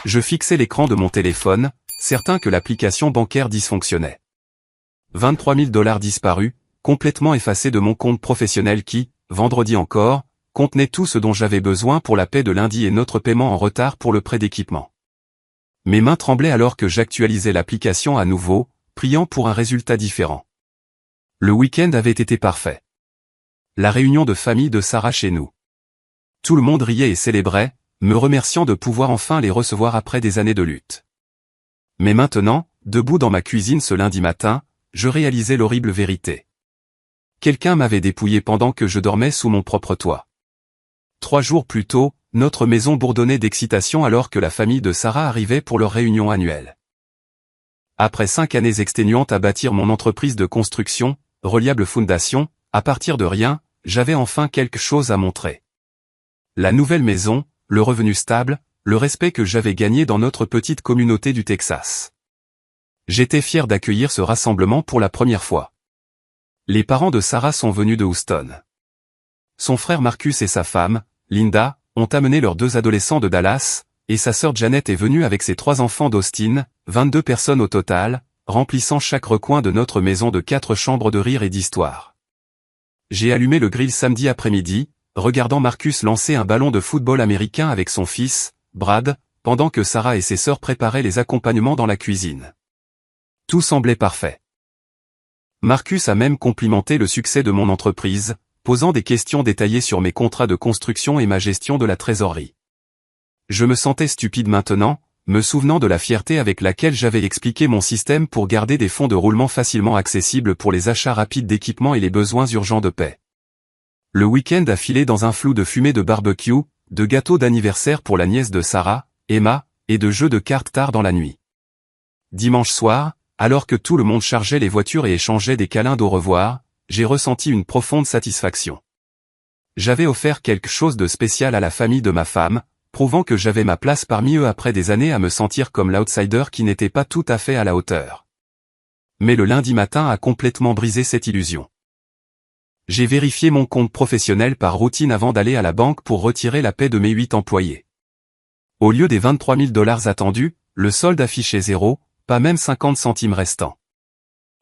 Je fixais l'écran de mon téléphone, certain que l'application bancaire dysfonctionnait. 23 000 $ disparus, complètement effacés de mon compte professionnel qui, vendredi encore, contenait tout ce dont j'avais besoin pour la paie de lundi et notre paiement en retard pour le prêt d'équipement. Mes mains tremblaient alors que j'actualisais l'application à nouveau, priant pour un résultat différent. Le week-end avait été parfait. La réunion de famille de Sarah chez nous. Tout le monde riait et célébrait, me remerciant de pouvoir enfin les recevoir après des années de lutte. Mais maintenant, debout dans ma cuisine ce lundi matin, je réalisais l'horrible vérité. Quelqu'un m'avait dépouillé pendant que je dormais sous mon propre toit. 3 jours plus tôt, notre maison bourdonnait d'excitation alors que la famille de Sarah arrivait pour leur réunion annuelle. Après 5 années exténuantes à bâtir mon entreprise de construction, Reliable Fondation, à partir de rien, j'avais enfin quelque chose à montrer. La nouvelle maison, le revenu stable, le respect que j'avais gagné dans notre petite communauté du Texas. J'étais fier d'accueillir ce rassemblement pour la première fois. Les parents de Sarah sont venus de Houston. Son frère Marcus et sa femme, Linda, ont amené leurs 2 adolescents de Dallas, et sa sœur Janet est venue avec ses 3 enfants d'Austin, 22 personnes au total, remplissant chaque recoin de notre maison de 4 chambres de rire et d'histoire. J'ai allumé le grill samedi après-midi, regardant Marcus lancer un ballon de football américain avec son fils, Brad, pendant que Sarah et ses sœurs préparaient les accompagnements dans la cuisine. Tout semblait parfait. Marcus a même complimenté le succès de mon entreprise, posant des questions détaillées sur mes contrats de construction et ma gestion de la trésorerie. Je me sentais stupide maintenant, me souvenant de la fierté avec laquelle j'avais expliqué mon système pour garder des fonds de roulement facilement accessibles pour les achats rapides d'équipements et les besoins urgents de paie. Le week-end a filé dans un flou de fumée de barbecue, de gâteaux d'anniversaire pour la nièce de Sarah, Emma, et de jeux de cartes tard dans la nuit. Dimanche soir, alors que tout le monde chargeait les voitures et échangeait des câlins d'au revoir, j'ai ressenti une profonde satisfaction. J'avais offert quelque chose de spécial à la famille de ma femme, prouvant que j'avais ma place parmi eux après des années à me sentir comme l'outsider qui n'était pas tout à fait à la hauteur. Mais le lundi matin a complètement brisé cette illusion. J'ai vérifié mon compte professionnel par routine avant d'aller à la banque pour retirer la paie de mes 8 employés. Au lieu des 23 000 $ attendus, le solde affichait 0, pas même 50 centimes restants.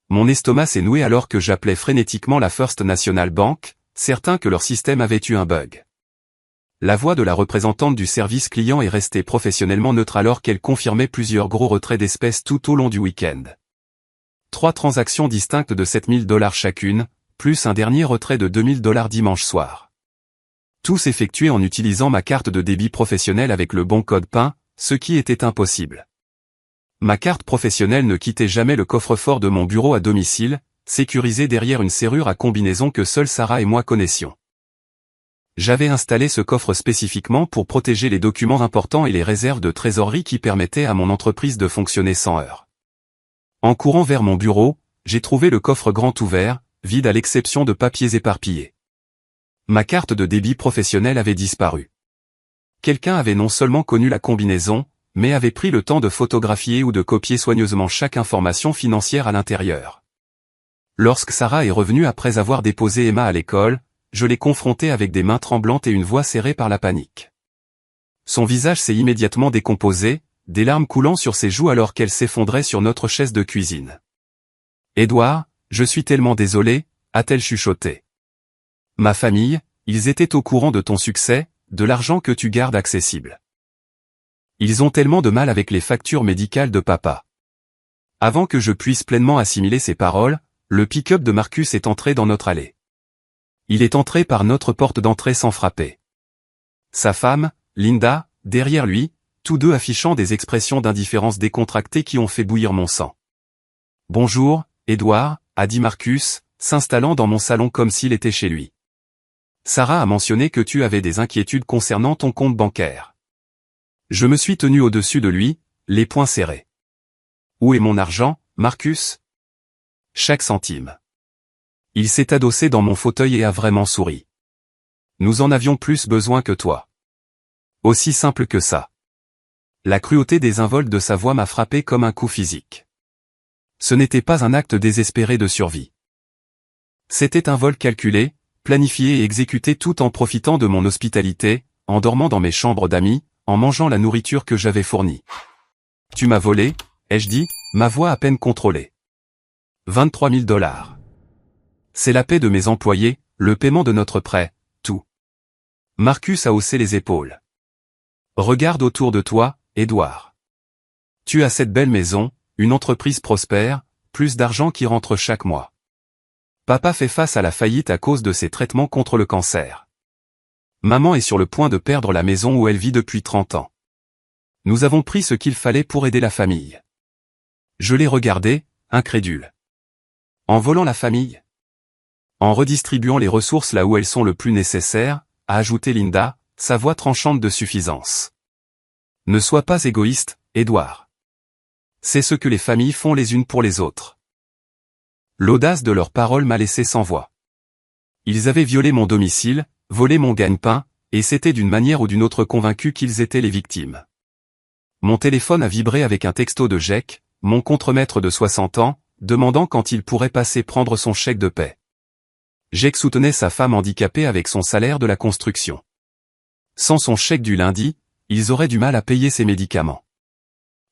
Mon estomac s'est noué alors que j'appelais frénétiquement la First National Bank, certain que leur système avait eu un bug. La voix de la représentante du service client est restée professionnellement neutre alors qu'elle confirmait plusieurs gros retraits d'espèces tout au long du week-end. 3 transactions distinctes de 7 000 $ chacune, plus un dernier retrait de 2 000 $ dimanche soir. Tous effectués en utilisant ma carte de débit professionnelle avec le bon code PIN, ce qui était impossible. Ma carte professionnelle ne quittait jamais le coffre-fort de mon bureau à domicile, sécurisé derrière une serrure à combinaison que seule Sarah et moi connaissions. J'avais installé ce coffre spécifiquement pour protéger les documents importants et les réserves de trésorerie qui permettaient à mon entreprise de fonctionner sans heurts. En courant vers mon bureau, j'ai trouvé le coffre grand ouvert, vide à l'exception de papiers éparpillés. Ma carte de débit professionnelle avait disparu. Quelqu'un avait non seulement connu la combinaison, mais avait pris le temps de photographier ou de copier soigneusement chaque information financière à l'intérieur. Lorsque Sarah est revenue après avoir déposé Emma à l'école, je l'ai confrontée avec des mains tremblantes et une voix serrée par la panique. Son visage s'est immédiatement décomposé, des larmes coulant sur ses joues alors qu'elle s'effondrait sur notre chaise de cuisine. « Édouard, je suis tellement désolée », a-t-elle chuchoté. « Ma famille, ils étaient au courant de ton succès, de l'argent que tu gardes accessible. Ils ont tellement de mal avec les factures médicales de papa. » Avant que je puisse pleinement assimiler ces paroles, le pick-up de Marcus est entré dans notre allée. Il est entré par notre porte d'entrée sans frapper. Sa femme, Linda, derrière lui, tous deux affichant des expressions d'indifférence décontractée qui ont fait bouillir mon sang. « Bonjour, Édouard », a dit Marcus, s'installant dans mon salon comme s'il était chez lui. « Sarah a mentionné que tu avais des inquiétudes concernant ton compte bancaire. » Je me suis tenu au-dessus de lui, les poings serrés. « Où est mon argent, Marcus ? » « Chaque centime. » Il s'est adossé dans mon fauteuil et a vraiment souri. « Nous en avions plus besoin que toi. » Aussi simple que ça. La cruauté désinvolte de sa voix m'a frappé comme un coup physique. Ce n'était pas un acte désespéré de survie. C'était un vol calculé, planifié et exécuté tout en profitant de mon hospitalité, en dormant dans mes chambres d'amis, en mangeant la nourriture que j'avais fournie. Tu m'as volé, ai-je dit, ma voix à peine contrôlée. 23 000 $. C'est la paie de mes employés, le paiement de notre prêt, tout. Marcus a haussé les épaules. Regarde autour de toi, Édouard. Tu as cette belle maison, une entreprise prospère, plus d'argent qui rentre chaque mois. Papa fait face à la faillite à cause de ses traitements contre le cancer. Maman est sur le point de perdre la maison où elle vit depuis 30 ans. Nous avons pris ce qu'il fallait pour aider la famille. Je l'ai regardé, incrédule. En volant la famille? En redistribuant les ressources là où elles sont le plus nécessaires, a ajouté Linda, sa voix tranchante de suffisance. Ne sois pas égoïste, Édouard. C'est ce que les familles font les unes pour les autres. L'audace de leurs paroles m'a laissé sans voix. Ils avaient violé mon domicile, volé mon gagne-pain, et c'était d'une manière ou d'une autre convaincu qu'ils étaient les victimes. Mon téléphone a vibré avec un texto de Jake, mon contremaître de 60 ans, demandant quand il pourrait passer prendre son chèque de paie. Jake soutenait sa femme handicapée avec son salaire de la construction. Sans son chèque du lundi, ils auraient du mal à payer ses médicaments.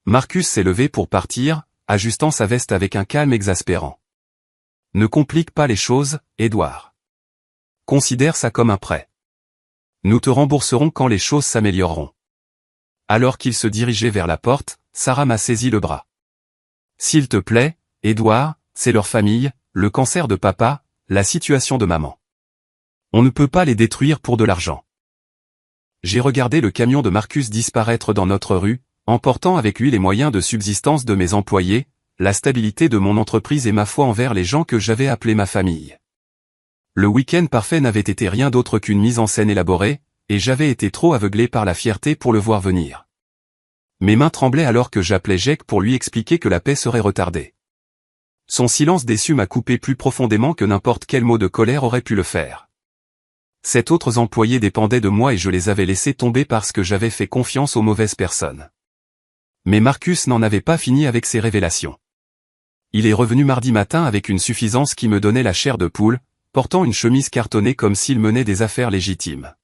Marcus s'est levé pour partir, ajustant sa veste avec un calme exaspérant. Ne complique pas les choses, Édouard. Considère ça comme un prêt. Nous te rembourserons quand les choses s'amélioreront. Alors qu'il se dirigeait vers la porte, Sarah m'a saisi le bras. S'il te plaît, Édouard, c'est leur famille, le cancer de papa, la situation de maman. On ne peut pas les détruire pour de l'argent. J'ai regardé le camion de Marcus disparaître dans notre rue, emportant avec lui les moyens de subsistance de mes employés, la stabilité de mon entreprise et ma foi envers les gens que j'avais appelés ma famille. Le week-end parfait n'avait été rien d'autre qu'une mise en scène élaborée, et j'avais été trop aveuglé par la fierté pour le voir venir. Mes mains tremblaient alors que j'appelais Jake pour lui expliquer que la paix serait retardée. Son silence déçu m'a coupé plus profondément que n'importe quel mot de colère aurait pu le faire. Sept autres employés dépendaient de moi et je les avais laissés tomber parce que j'avais fait confiance aux mauvaises personnes. Mais Marcus n'en avait pas fini avec ses révélations. Il est revenu mardi matin avec une suffisance qui me donnait la chair de poule, portant une chemise cartonnée comme s'il menait des affaires légitimes.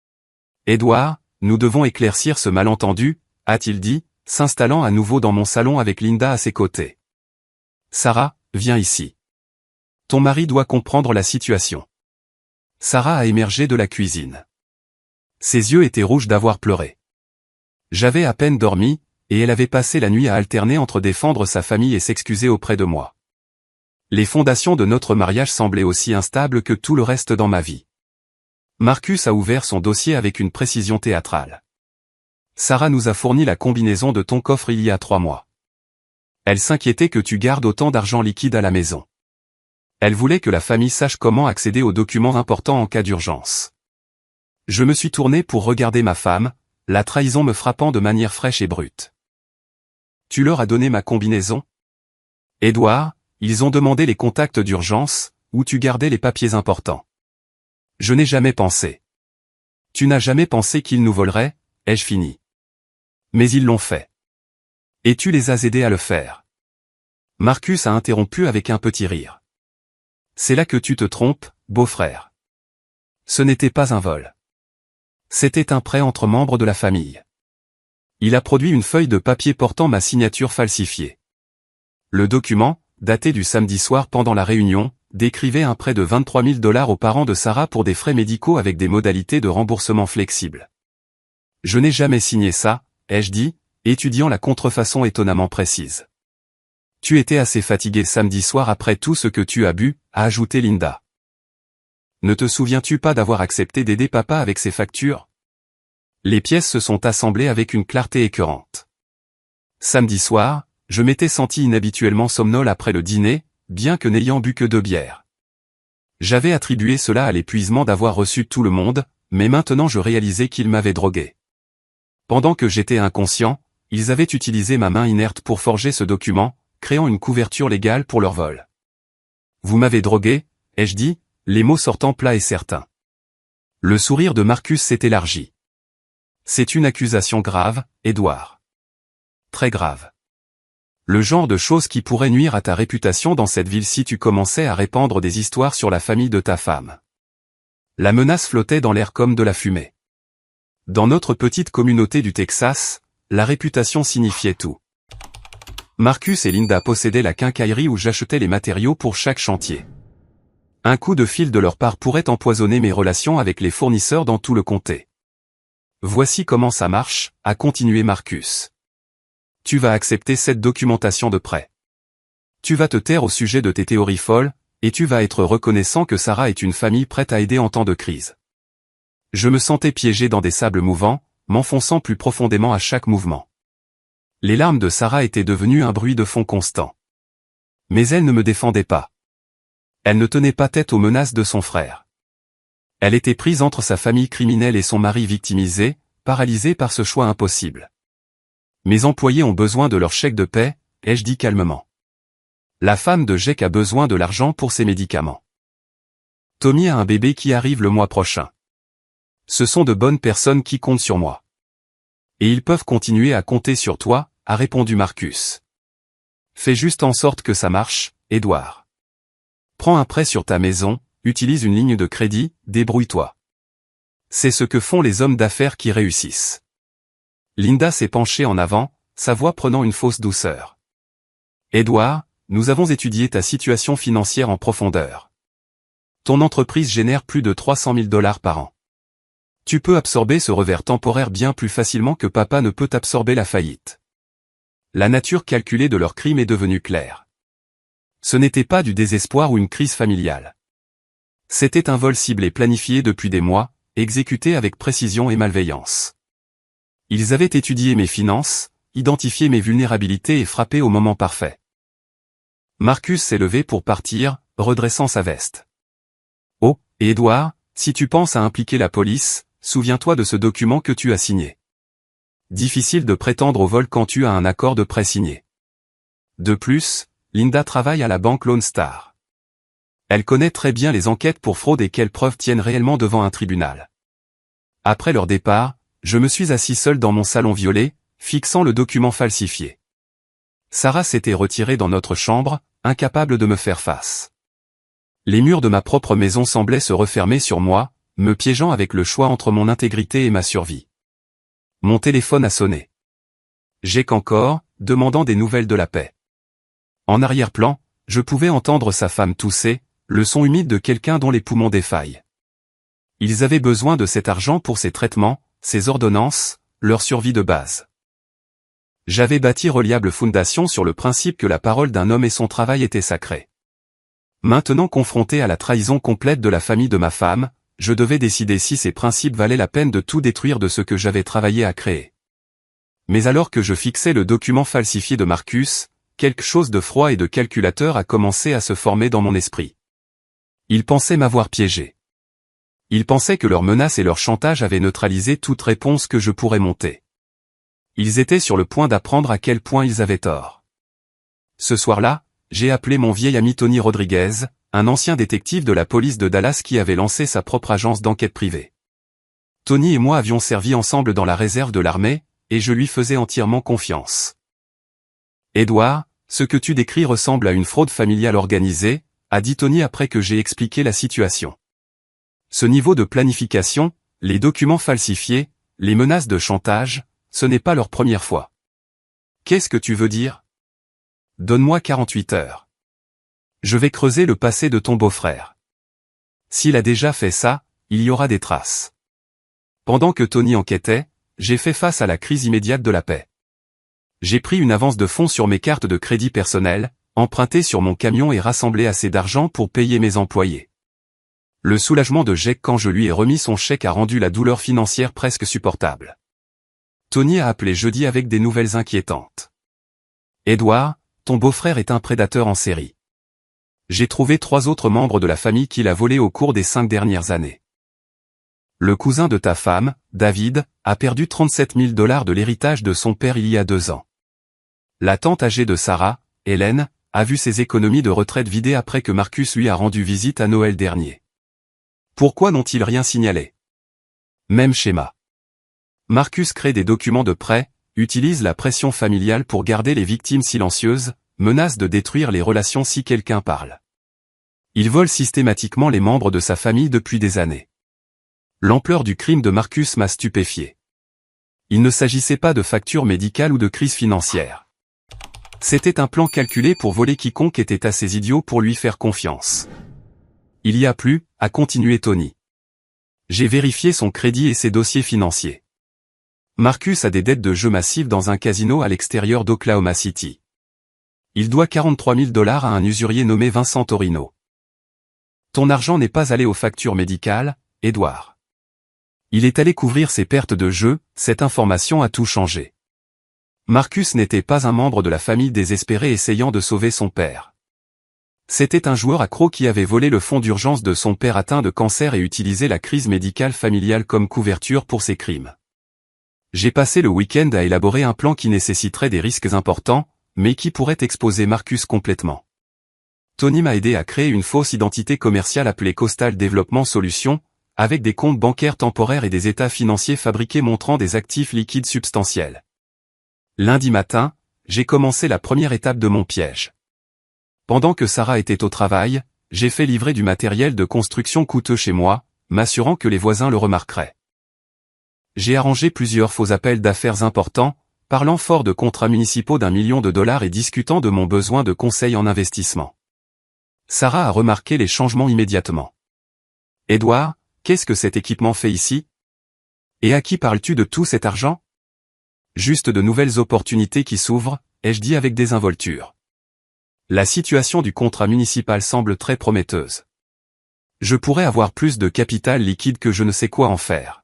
« Édouard, nous devons éclaircir ce malentendu, » a-t-il dit, s'installant à nouveau dans mon salon avec Linda à ses côtés. « Sarah, viens ici. Ton mari doit comprendre la situation. » Sarah a émergé de la cuisine. Ses yeux étaient rouges d'avoir pleuré. J'avais à peine dormi, et elle avait passé la nuit à alterner entre défendre sa famille et s'excuser auprès de moi. Les fondations de notre mariage semblaient aussi instables que tout le reste dans ma vie. Marcus a ouvert son dossier avec une précision théâtrale. Sarah nous a fourni la combinaison de ton coffre il y a 3 mois. Elle s'inquiétait que tu gardes autant d'argent liquide à la maison. Elle voulait que la famille sache comment accéder aux documents importants en cas d'urgence. Je me suis tourné pour regarder ma femme, la trahison me frappant de manière fraîche et brute. Tu leur as donné ma combinaison? Édouard, ils ont demandé les contacts d'urgence, où tu gardais les papiers importants. Je n'ai jamais pensé. Tu n'as jamais pensé qu'ils nous voleraient, ai-je fini. Mais ils l'ont fait. Et tu les as aidés à le faire. Marcus a interrompu avec un petit rire. C'est là que tu te trompes, beau-frère. Ce n'était pas un vol. C'était un prêt entre membres de la famille. Il a produit une feuille de papier portant ma signature falsifiée. Le document, daté du samedi soir pendant la réunion, décrivait un prêt de 23 000 $ aux parents de Sarah pour des frais médicaux avec des modalités de remboursement flexibles. Je n'ai jamais signé ça, ai-je dit, étudiant la contrefaçon étonnamment précise. Tu étais assez fatigué samedi soir après tout ce que tu as bu, a ajouté Linda. Ne te souviens-tu pas d'avoir accepté d'aider papa avec ses factures? Les pièces se sont assemblées avec une clarté écœurante. Samedi soir, je m'étais senti inhabituellement somnolent après le dîner, bien que n'ayant bu que 2 bières. J'avais attribué cela à l'épuisement d'avoir reçu tout le monde, mais maintenant je réalisais qu'ils m'avaient drogué. Pendant que j'étais inconscient, ils avaient utilisé ma main inerte pour forger ce document, créant une couverture légale pour leur vol. Vous m'avez drogué, ai-je dit, les mots sortant plats et certains. Le sourire de Marcus s'est élargi. C'est une accusation grave, Édouard. Très grave. Le genre de choses qui pourrait nuire à ta réputation dans cette ville si tu commençais à répandre des histoires sur la famille de ta femme. La menace flottait dans l'air comme de la fumée. Dans notre petite communauté du Texas, la réputation signifiait tout. Marcus et Linda possédaient la quincaillerie où j'achetais les matériaux pour chaque chantier. Un coup de fil de leur part pourrait empoisonner mes relations avec les fournisseurs dans tout le comté. Voici comment ça marche, a continué Marcus. Tu vas accepter cette documentation de prêt. Tu vas te taire au sujet de tes théories folles, et tu vas être reconnaissant que Sarah est une famille prête à aider en temps de crise. Je me sentais piégé dans des sables mouvants, m'enfonçant plus profondément à chaque mouvement. Les larmes de Sarah étaient devenues un bruit de fond constant. Mais elle ne me défendait pas. Elle ne tenait pas tête aux menaces de son frère. Elle était prise entre sa famille criminelle et son mari victimisé, paralysée par ce choix impossible. Mes employés ont besoin de leur chèque de paie, ai-je dit calmement. La femme de Jake a besoin de l'argent pour ses médicaments. Tommy a un bébé qui arrive le mois prochain. Ce sont de bonnes personnes qui comptent sur moi. Et ils peuvent continuer à compter sur toi, a répondu Marcus. Fais juste en sorte que ça marche, Edward. Prends un prêt sur ta maison, utilise une ligne de crédit, débrouille-toi. C'est ce que font les hommes d'affaires qui réussissent. Linda s'est penchée en avant, sa voix prenant une fausse douceur. Edward, nous avons étudié ta situation financière en profondeur. Ton entreprise génère plus de 300 000 $ par an. Tu peux absorber ce revers temporaire bien plus facilement que papa ne peut absorber la faillite. La nature calculée de leur crime est devenue claire. Ce n'était pas du désespoir ou une crise familiale. C'était un vol ciblé planifié depuis des mois, exécuté avec précision et malveillance. Ils avaient étudié mes finances, identifié mes vulnérabilités et frappé au moment parfait. Marcus s'est levé pour partir, redressant sa veste. Oh, et Edward, si tu penses à impliquer la police, souviens-toi de ce document que tu as signé. Difficile de prétendre au vol quand tu as un accord de prêt signé. De plus, Linda travaille à la banque Lone Star. Elle connaît très bien les enquêtes pour fraude et quelles preuves tiennent réellement devant un tribunal. Après leur départ, je me suis assis seul dans mon salon violet, fixant le document falsifié. Sarah s'était retirée dans notre chambre, incapable de me faire face. Les murs de ma propre maison semblaient se refermer sur moi, me piégeant avec le choix entre mon intégrité et ma survie. Mon téléphone a sonné. Jake encore, demandant des nouvelles de la paix. En arrière-plan, je pouvais entendre sa femme tousser, le son humide de quelqu'un dont les poumons défaillent. Ils avaient besoin de cet argent pour ses traitements, ses ordonnances, leur survie de base. J'avais bâti reliable fondation sur le principe que la parole d'un homme et son travail étaient sacrés. Maintenant confronté à la trahison complète de la famille de ma femme, je devais décider si ces principes valaient la peine de tout détruire de ce que j'avais travaillé à créer. Mais alors que je fixais le document falsifié de Marcus, quelque chose de froid et de calculateur a commencé à se former dans mon esprit. Ils pensaient m'avoir piégé. Ils pensaient que leurs menaces et leur chantage avaient neutralisé toute réponse que je pourrais monter. Ils étaient sur le point d'apprendre à quel point ils avaient tort. Ce soir-là, j'ai appelé mon vieil ami Tony Rodriguez, un ancien détective de la police de Dallas qui avait lancé sa propre agence d'enquête privée. Tony et moi avions servi ensemble dans la réserve de l'armée, et je lui faisais entièrement confiance. Edward, ce que tu décris ressemble à une fraude familiale organisée, a dit Tony après que j'ai expliqué la situation. Ce niveau de planification, les documents falsifiés, les menaces de chantage, ce n'est pas leur première fois. Qu'est-ce que tu veux dire? Donne-moi 48 heures. Je vais creuser le passé de ton beau-frère. S'il a déjà fait ça, il y aura des traces. Pendant que Tony enquêtait, j'ai fait face à la crise immédiate de la paix. J'ai pris une avance de fonds sur mes cartes de crédit personnelles, emprunté sur mon camion et rassemblé assez d'argent pour payer mes employés. Le soulagement de Jake quand je lui ai remis son chèque a rendu la douleur financière presque supportable. Tony a appelé jeudi avec des nouvelles inquiétantes. Edward, ton beau-frère est un prédateur en série. J'ai trouvé 3 autres membres de la famille qu'il a volés au cours des 5 dernières années. Le cousin de ta femme, David, a perdu 37 000 $ de l'héritage de son père il y a 2 ans. La tante âgée de Sarah, Hélène, a vu ses économies de retraite vidées après que Marcus lui a rendu visite à Noël dernier. Pourquoi n'ont-ils rien signalé? Même schéma. Marcus crée des documents de prêt, utilise la pression familiale pour garder les victimes silencieuses, menace de détruire les relations si quelqu'un parle. Il vole systématiquement les membres de sa famille depuis des années. L'ampleur du crime de Marcus m'a stupéfié. Il ne s'agissait pas de facture médicale ou de crise financière. C'était un plan calculé pour voler quiconque était assez idiot pour lui faire confiance. Il y a plus, a continué Tony. J'ai vérifié son crédit et ses dossiers financiers. Marcus a des dettes de jeu massives dans un casino à l'extérieur d'Oklahoma City. Il doit 43 000 $ à un usurier nommé Vincent Torino. Ton argent n'est pas allé aux factures médicales, Edward. Il est allé couvrir ses pertes de jeu, cette information a tout changé. Marcus n'était pas un membre de la famille désespérée essayant de sauver son père. C'était un joueur accro qui avait volé le fonds d'urgence de son père atteint de cancer et utilisé la crise médicale familiale comme couverture pour ses crimes. J'ai passé le week-end à élaborer un plan qui nécessiterait des risques importants, mais qui pourrait exposer Marcus complètement. Tony m'a aidé à créer une fausse identité commerciale appelée Coastal Development Solutions, avec des comptes bancaires temporaires et des états financiers fabriqués montrant des actifs liquides substantiels. Lundi matin, j'ai commencé la première étape de mon piège. Pendant que Sarah était au travail, j'ai fait livrer du matériel de construction coûteux chez moi, m'assurant que les voisins le remarqueraient. J'ai arrangé plusieurs faux appels d'affaires importants, parlant fort de contrats municipaux d'1 million de dollars et discutant de mon besoin de conseils en investissement. Sarah a remarqué les changements immédiatement. « Edward, qu'est-ce que cet équipement fait ici? Et à qui parles-tu de tout cet argent? » Juste de nouvelles opportunités qui s'ouvrent, ai-je dit avec désinvolture. La situation du contrat municipal semble très prometteuse. Je pourrais avoir plus de capital liquide que je ne sais quoi en faire.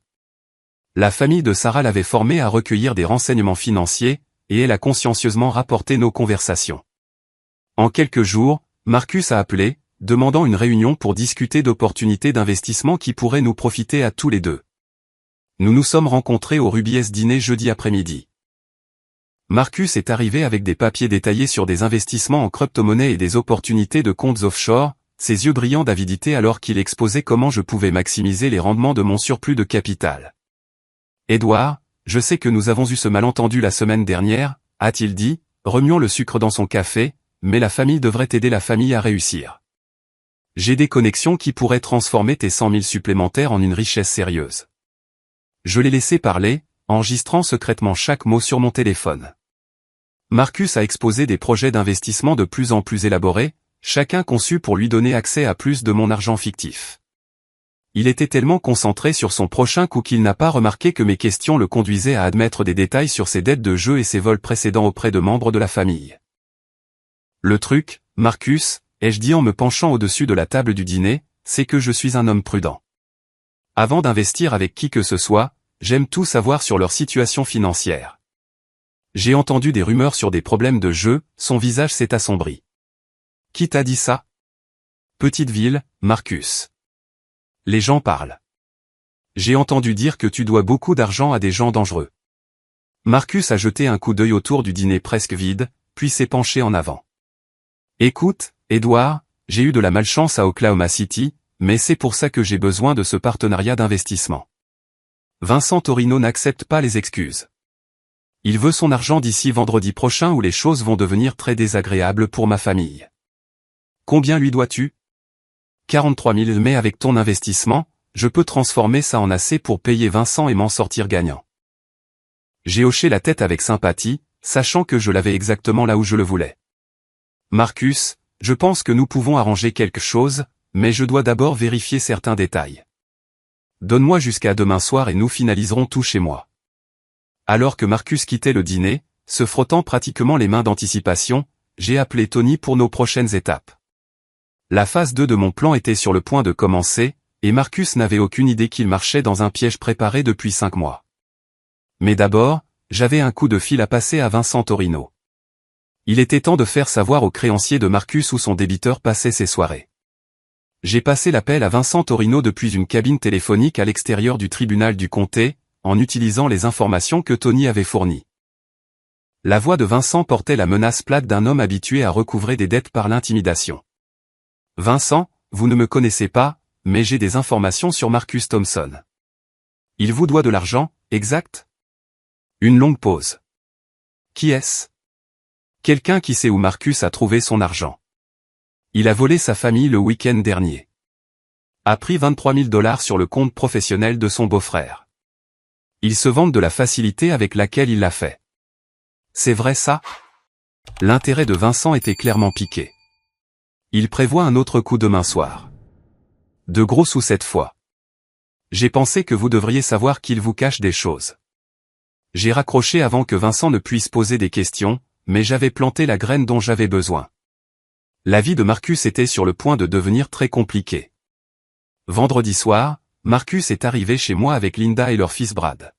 La famille de Sarah l'avait formée à recueillir des renseignements financiers, et elle a consciencieusement rapporté nos conversations. En quelques jours, Marcus a appelé, demandant une réunion pour discuter d'opportunités d'investissement qui pourraient nous profiter à tous les deux. Nous nous sommes rencontrés au Ruby's dîner jeudi après-midi. Marcus est arrivé avec des papiers détaillés sur des investissements en crypto-monnaie et des opportunités de comptes offshore, ses yeux brillants d'avidité alors qu'il exposait comment je pouvais maximiser les rendements de mon surplus de capital. « Edward, je sais que nous avons eu ce malentendu la semaine dernière, a-t-il dit, remuant le sucre dans son café, mais la famille devrait aider la famille à réussir. J'ai des connexions qui pourraient transformer tes 100 000 supplémentaires en une richesse sérieuse. » Je l'ai laissé parler, enregistrant secrètement chaque mot sur mon téléphone. Marcus a exposé des projets d'investissement de plus en plus élaborés, chacun conçu pour lui donner accès à plus de mon argent fictif. Il était tellement concentré sur son prochain coup qu'il n'a pas remarqué que mes questions le conduisaient à admettre des détails sur ses dettes de jeu et ses vols précédents auprès de membres de la famille. Le truc, Marcus, ai-je dit en me penchant au-dessus de la table du dîner, c'est que je suis un homme prudent. Avant d'investir avec qui que ce soit, j'aime tout savoir sur leur situation financière. J'ai entendu des rumeurs sur des problèmes de jeu, son visage s'est assombri. Qui t'a dit ça? Petite ville, Marcus. Les gens parlent. J'ai entendu dire que tu dois beaucoup d'argent à des gens dangereux. Marcus a jeté un coup d'œil autour du dîner presque vide, puis s'est penché en avant. Écoute, Edward, j'ai eu de la malchance à Oklahoma City, mais c'est pour ça que j'ai besoin de ce partenariat d'investissement. Vincent Torino n'accepte pas les excuses. Il veut son argent d'ici vendredi prochain où les choses vont devenir très désagréables pour ma famille. Combien lui dois-tu? 43 000, mais avec ton investissement, je peux transformer ça en assez pour payer Vincent et m'en sortir gagnant. J'ai hoché la tête avec sympathie, sachant que je l'avais exactement là où je le voulais. Marcus, je pense que nous pouvons arranger quelque chose, mais je dois d'abord vérifier certains détails. Donne-moi jusqu'à demain soir et nous finaliserons tout chez moi. Alors que Marcus quittait le dîner, se frottant pratiquement les mains d'anticipation, j'ai appelé Tony pour nos prochaines étapes. La phase 2 de mon plan était sur le point de commencer, et Marcus n'avait aucune idée qu'il marchait dans un piège préparé depuis 5 mois. Mais d'abord, j'avais un coup de fil à passer à Vincent Torino. Il était temps de faire savoir aux créanciers de Marcus où son débiteur passait ses soirées. J'ai passé l'appel à Vincent Torino depuis une cabine téléphonique à l'extérieur du tribunal du comté, en utilisant les informations que Tony avait fournies. La voix de Vincent portait la menace plate d'un homme habitué à recouvrer des dettes par l'intimidation. « Vincent, vous ne me connaissez pas, mais j'ai des informations sur Marcus Thompson. Il vous doit de l'argent, exact? » Une longue pause. « Qui est-ce? » Quelqu'un qui sait où Marcus a trouvé son argent. Il a volé sa famille le week-end dernier. a pris 23 000 $ sur le compte professionnel de son beau-frère. Il se vante de la facilité avec laquelle il l'a fait. C'est vrai ça? L'intérêt de Vincent était clairement piqué. Il prévoit un autre coup demain soir. De gros sous cette fois. J'ai pensé que vous devriez savoir qu'il vous cache des choses. J'ai raccroché avant que Vincent ne puisse poser des questions, mais j'avais planté la graine dont j'avais besoin. La vie de Marcus était sur le point de devenir très compliquée. Vendredi soir, Marcus est arrivé chez moi avec Linda et leur fils Brad.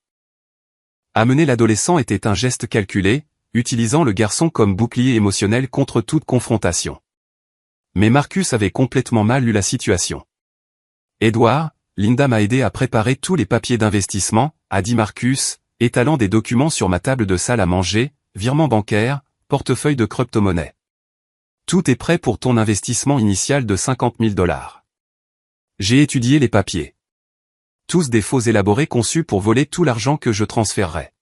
Amener l'adolescent était un geste calculé, utilisant le garçon comme bouclier émotionnel contre toute confrontation. Mais Marcus avait complètement mal lu la situation. Edouard, Linda m'a aidé à préparer tous les papiers d'investissement, a dit Marcus, étalant des documents sur ma table de salle à manger, virement bancaire, portefeuille de crypto-monnaie. Tout est prêt pour ton investissement initial de 50 000 $. J'ai étudié les papiers. Tous des faux élaborés conçus pour voler tout l'argent que je transférerai.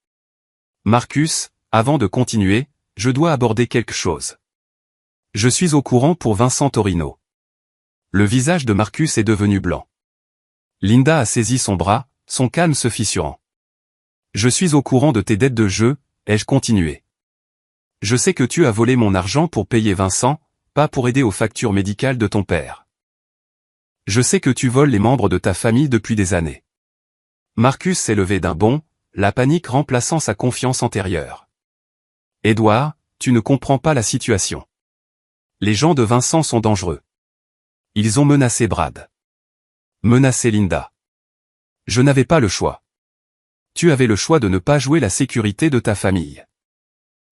Marcus, avant de continuer, je dois aborder quelque chose. Je suis au courant pour Vincent Torino. Le visage de Marcus est devenu blanc. Linda a saisi son bras, son calme se fissurant. Je suis au courant de tes dettes de jeu, ai-je continué. Je sais que tu as volé mon argent pour payer Vincent, pas pour aider aux factures médicales de ton père. Je sais que tu voles les membres de ta famille depuis des années. Marcus s'est levé d'un bond, la panique remplaçant sa confiance antérieure. Edouard, tu ne comprends pas la situation. Les gens de Vincent sont dangereux. Ils ont menacé Brad. Menacé Linda. Je n'avais pas le choix. Tu avais le choix de ne pas jouer la sécurité de ta famille.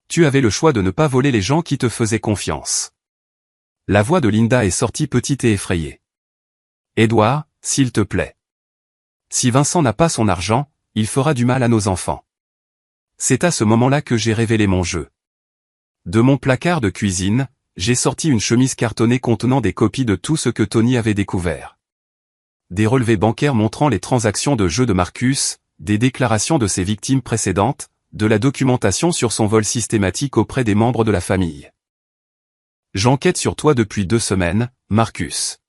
Tu avais le choix de ne pas voler les gens qui te faisaient confiance. La voix de Linda est sortie petite et effrayée. Edouard, s'il te plaît. Si Vincent n'a pas son argent, il fera du mal à nos enfants. C'est à ce moment-là que j'ai révélé mon jeu. De mon placard de cuisine, j'ai sorti une chemise cartonnée contenant des copies de tout ce que Tony avait découvert. Des relevés bancaires montrant les transactions de jeu de Marcus, des déclarations de ses victimes précédentes, de la documentation sur son vol systématique auprès des membres de la famille. J'enquête sur toi depuis 2 semaines, Marcus.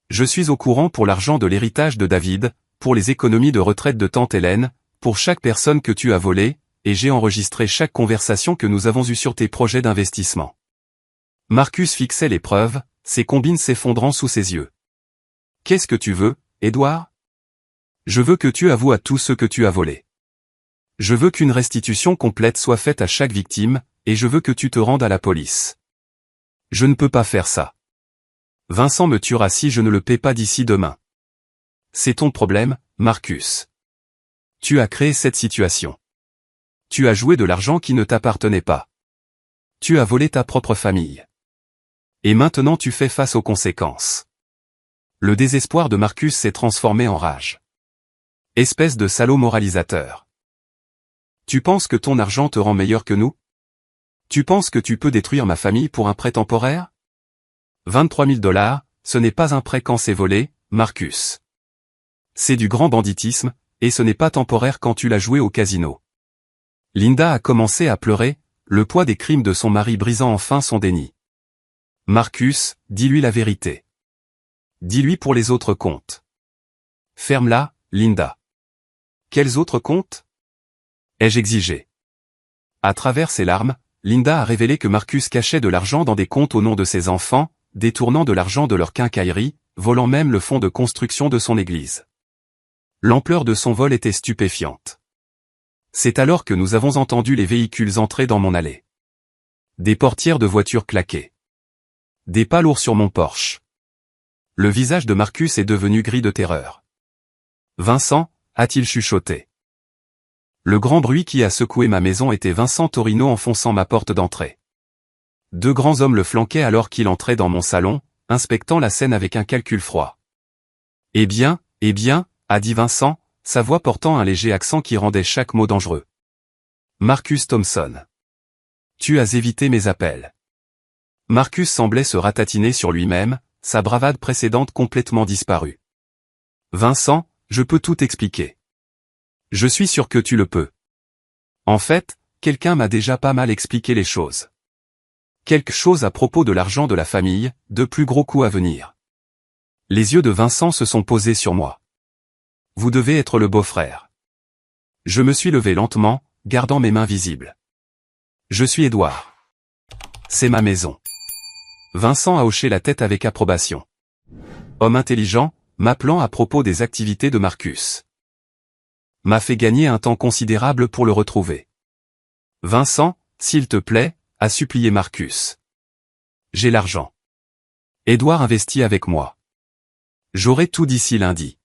Je suis au courant pour l'argent de l'héritage de David, pour les économies de retraite de tante Hélène, pour chaque personne que tu as volée, et j'ai enregistré chaque conversation que nous avons eue sur tes projets d'investissement. Marcus fixait les preuves, ses combines s'effondrant sous ses yeux. Qu'est-ce que tu veux, Edouard? Je veux que tu avoues à tout ce que tu as volé. Je veux qu'une restitution complète soit faite à chaque victime, et je veux que tu te rendes à la police. Je ne peux pas faire ça. Vincent me tuera si je ne le paie pas d'ici demain. C'est ton problème, Marcus. Tu as créé cette situation. Tu as joué de l'argent qui ne t'appartenait pas. Tu as volé ta propre famille. Et maintenant tu fais face aux conséquences. Le désespoir de Marcus s'est transformé en rage. Espèce de salaud moralisateur. Tu penses que ton argent te rend meilleur que nous? Tu penses que tu peux détruire ma famille pour un prêt temporaire? 23 000 $, ce n'est pas un prêt quand c'est volé, Marcus. C'est du grand banditisme, et ce n'est pas temporaire quand tu l'as joué au casino. Linda a commencé à pleurer, le poids des crimes de son mari brisant enfin son déni. Marcus, dis-lui la vérité. Dis-lui pour les autres comptes. Ferme-la, Linda. Quels autres comptes? Ai-je exigé. À travers ses larmes, Linda a révélé que Marcus cachait de l'argent dans des comptes au nom de ses enfants, détournant de l'argent de leur quincaillerie, volant même le fonds de construction de son église. L'ampleur de son vol était stupéfiante. C'est alors que nous avons entendu les véhicules entrer dans mon allée. Des portières de voitures claquaient. Des pas lourds sur mon Porsche. Le visage de Marcus est devenu gris de terreur. Vincent, a-t-il chuchoté. Le grand bruit qui a secoué ma maison était Vincent Torino enfonçant ma porte d'entrée. 2 grands hommes le flanquaient alors qu'il entrait dans mon salon, inspectant la scène avec un calcul froid. Eh bien, a dit Vincent, sa voix portant un léger accent qui rendait chaque mot dangereux. Marcus Thompson. Tu as évité mes appels. Marcus semblait se ratatiner sur lui-même, sa bravade précédente complètement disparue. Vincent, je peux tout expliquer. Je suis sûr que tu le peux. En fait, quelqu'un m'a déjà pas mal expliqué les choses. Quelque chose à propos de l'argent de la famille, de plus gros coups à venir. Les yeux de Vincent se sont posés sur moi. Vous devez être le beau-frère. Je me suis levé lentement, gardant mes mains visibles. Je suis Édouard. C'est ma maison. Vincent a hoché la tête avec approbation. Homme intelligent, m'appelant à propos des activités de Marcus. M'a fait gagner un temps considérable pour le retrouver. Vincent, s'il te plaît, a supplié Marcus. J'ai l'argent. Édouard investit avec moi. J'aurai tout d'ici lundi.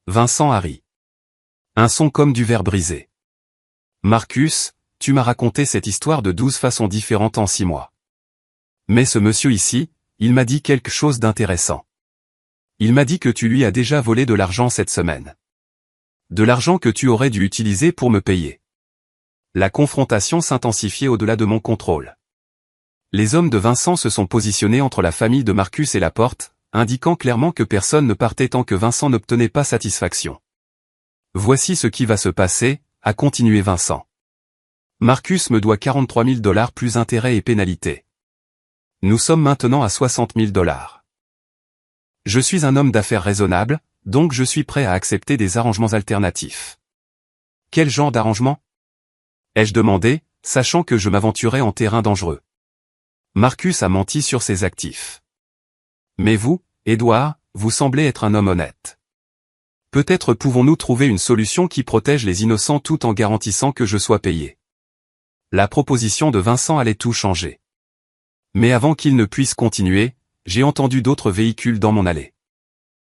Vincent a ri. Un son comme du verre brisé. Marcus, tu m'as raconté cette histoire de 12 façons différentes en 6 mois. Mais ce monsieur ici, il m'a dit quelque chose d'intéressant. Il m'a dit que tu lui as déjà volé de l'argent cette semaine. De l'argent que tu aurais dû utiliser pour me payer. La confrontation s'intensifiait au-delà de mon contrôle. Les hommes de Vincent se sont positionnés entre la famille de Marcus et la porte, indiquant clairement que personne ne partait tant que Vincent n'obtenait pas satisfaction. Voici ce qui va se passer, a continué Vincent. Marcus me doit 43 000 $ plus intérêts et pénalités. Nous sommes maintenant à 60 000 $. Je suis un homme d'affaires raisonnable, donc je suis prêt à accepter des arrangements alternatifs. Quel genre d'arrangement? Ai-je demandé, sachant que je m'aventurais en terrain dangereux. Marcus a menti sur ses actifs. Mais vous, Édouard, vous semblez être un homme honnête. Peut-être pouvons-nous trouver une solution qui protège les innocents tout en garantissant que je sois payé. La proposition de Vincent allait tout changer. Mais avant qu'il ne puisse continuer, j'ai entendu d'autres véhicules dans mon allée.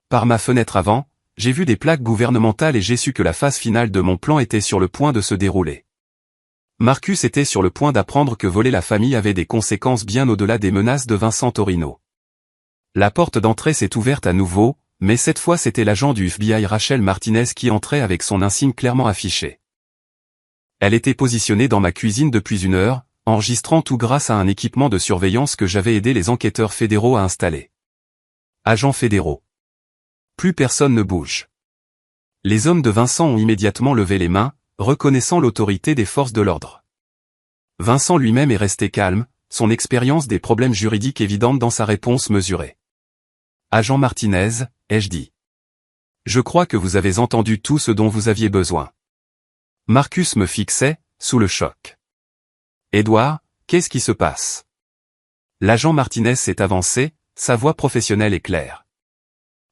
Par ma fenêtre avant, j'ai vu des plaques gouvernementales et j'ai su que la phase finale de mon plan était sur le point de se dérouler. Marcus était sur le point d'apprendre que voler la famille avait des conséquences bien au-delà des menaces de Vincent Torino. La porte d'entrée s'est ouverte à nouveau, mais cette fois c'était l'agent du FBI Rachel Martinez qui entrait avec son insigne clairement affiché. Elle était positionnée dans ma cuisine depuis 1 heure, enregistrant tout grâce à un équipement de surveillance que j'avais aidé les enquêteurs fédéraux à installer. Agents fédéraux. Plus personne ne bouge. Les hommes de Vincent ont immédiatement levé les mains, reconnaissant l'autorité des forces de l'ordre. Vincent lui-même est resté calme, son expérience des problèmes juridiques évidente dans sa réponse mesurée. Agent Martinez, ai-je dit. Je crois que vous avez entendu tout ce dont vous aviez besoin. Marcus me fixait, sous le choc. Édouard, qu'est-ce qui se passe? L'agent Martinez s'est avancé, sa voix professionnelle est claire.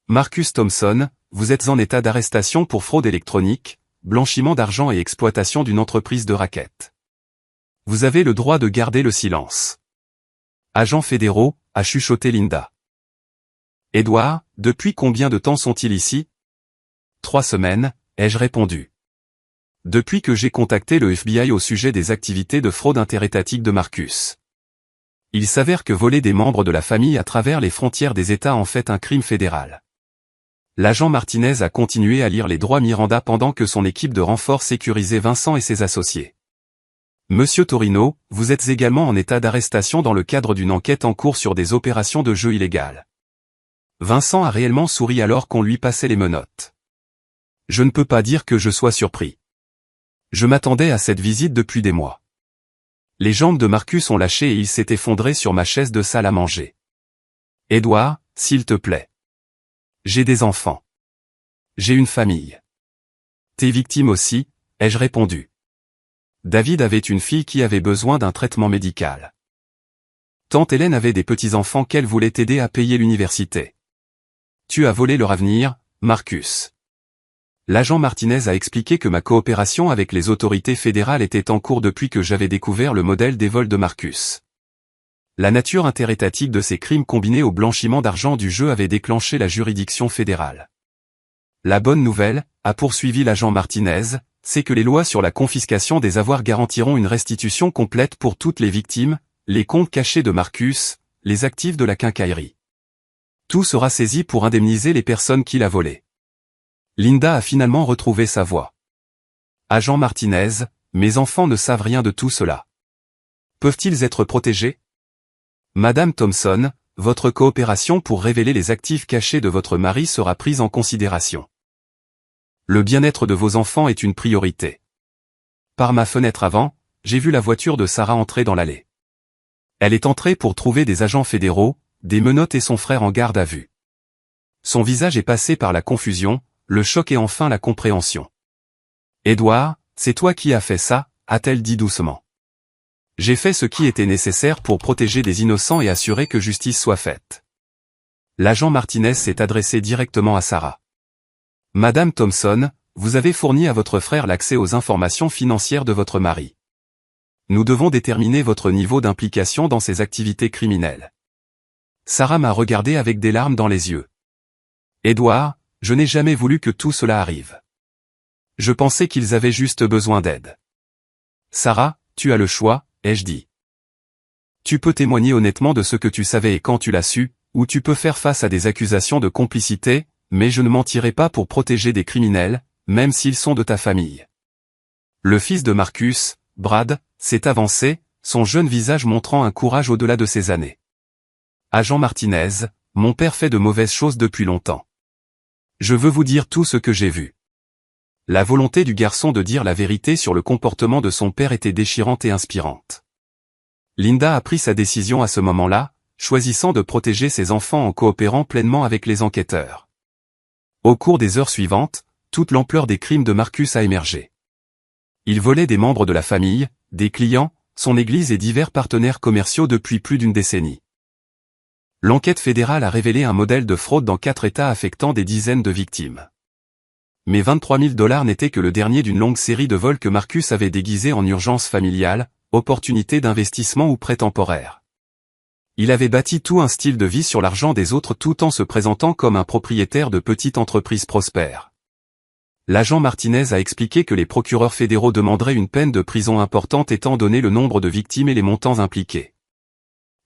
Marcus Thompson, vous êtes en état d'arrestation pour fraude électronique, blanchiment d'argent et exploitation d'une entreprise de raquettes. Vous avez le droit de garder le silence. Agents fédéraux, a chuchoté Linda. Édouard, depuis combien de temps sont-ils ici? 3 semaines, ai-je répondu. Depuis que j'ai contacté le FBI au sujet des activités de fraude interétatique de Marcus. Il s'avère que voler des membres de la famille à travers les frontières des États en fait un crime fédéral. L'agent Martinez a continué à lire les droits Miranda pendant que son équipe de renfort sécurisait Vincent et ses associés. Monsieur Torino, vous êtes également en état d'arrestation dans le cadre d'une enquête en cours sur des opérations de jeu illégales. Vincent a réellement souri alors qu'on lui passait les menottes. Je ne peux pas dire que je sois surpris. Je m'attendais à cette visite depuis des mois. Les jambes de Marcus ont lâché et il s'est effondré sur ma chaise de salle à manger. Édouard, s'il te plaît. J'ai des enfants. J'ai une famille. T'es victime aussi, ai-je répondu. David avait une fille qui avait besoin d'un traitement médical. Tante Hélène avait des petits-enfants qu'elle voulait aider à payer l'université. Tu as volé leur avenir, Marcus. L'agent Martinez a expliqué que ma coopération avec les autorités fédérales était en cours depuis que j'avais découvert le modèle des vols de Marcus. La nature interétatique de ces crimes combinés au blanchiment d'argent du jeu avait déclenché la juridiction fédérale. La bonne nouvelle, a poursuivi l'agent Martinez, c'est que les lois sur la confiscation des avoirs garantiront une restitution complète pour toutes les victimes, les comptes cachés de Marcus, les actifs de la quincaillerie. Tout sera saisi pour indemniser les personnes qui l'a volé. Linda a finalement retrouvé sa voix. Agent Martinez, mes enfants ne savent rien de tout cela. Peuvent-ils être protégés? Madame Thompson, votre coopération pour révéler les actifs cachés de votre mari sera prise en considération. Le bien-être de vos enfants est une priorité. Par ma fenêtre avant, j'ai vu la voiture de Sarah entrer dans l'allée. Elle est entrée pour trouver des agents fédéraux, des menottes et son frère en garde à vue. Son visage est passé par la confusion, le choc et enfin la compréhension. « Édouard, c'est toi qui as fait ça ?» a-t-elle dit doucement. « J'ai fait ce qui était nécessaire pour protéger des innocents et assurer que justice soit faite. » L'agent Martinez s'est adressé directement à Sarah. « Madame Thompson, vous avez fourni à votre frère l'accès aux informations financières de votre mari. Nous devons déterminer votre niveau d'implication dans ces activités criminelles. » Sarah m'a regardé avec des larmes dans les yeux. « Édouard, je n'ai jamais voulu que tout cela arrive. Je pensais qu'ils avaient juste besoin d'aide. »« Sarah, tu as le choix, ai-je dit. Tu peux témoigner honnêtement de ce que tu savais et quand tu l'as su, ou tu peux faire face à des accusations de complicité, mais je ne mentirai pas pour protéger des criminels, même s'ils sont de ta famille. » Le fils de Marcus, Brad, s'est avancé, son jeune visage montrant un courage au-delà de ses années. « Agent Martinez, mon père fait de mauvaises choses depuis longtemps. Je veux vous dire tout ce que j'ai vu. » La volonté du garçon de dire la vérité sur le comportement de son père était déchirante et inspirante. Linda a pris sa décision à ce moment-là, choisissant de protéger ses enfants en coopérant pleinement avec les enquêteurs. Au cours des heures suivantes, toute l'ampleur des crimes de Marcus a émergé. Il volait des membres de la famille, des clients, son église et divers partenaires commerciaux depuis plus d'une décennie. L'enquête fédérale a révélé un modèle de fraude dans 4 États affectant des dizaines de victimes. Mais 23 000 $ n'était que le dernier d'une longue série de vols que Marcus avait déguisés en urgence familiale, opportunité d'investissement ou prêt temporaire. Il avait bâti tout un style de vie sur l'argent des autres tout en se présentant comme un propriétaire de petite entreprise prospère. L'agent Martinez a expliqué que les procureurs fédéraux demanderaient une peine de prison importante étant donné le nombre de victimes et les montants impliqués.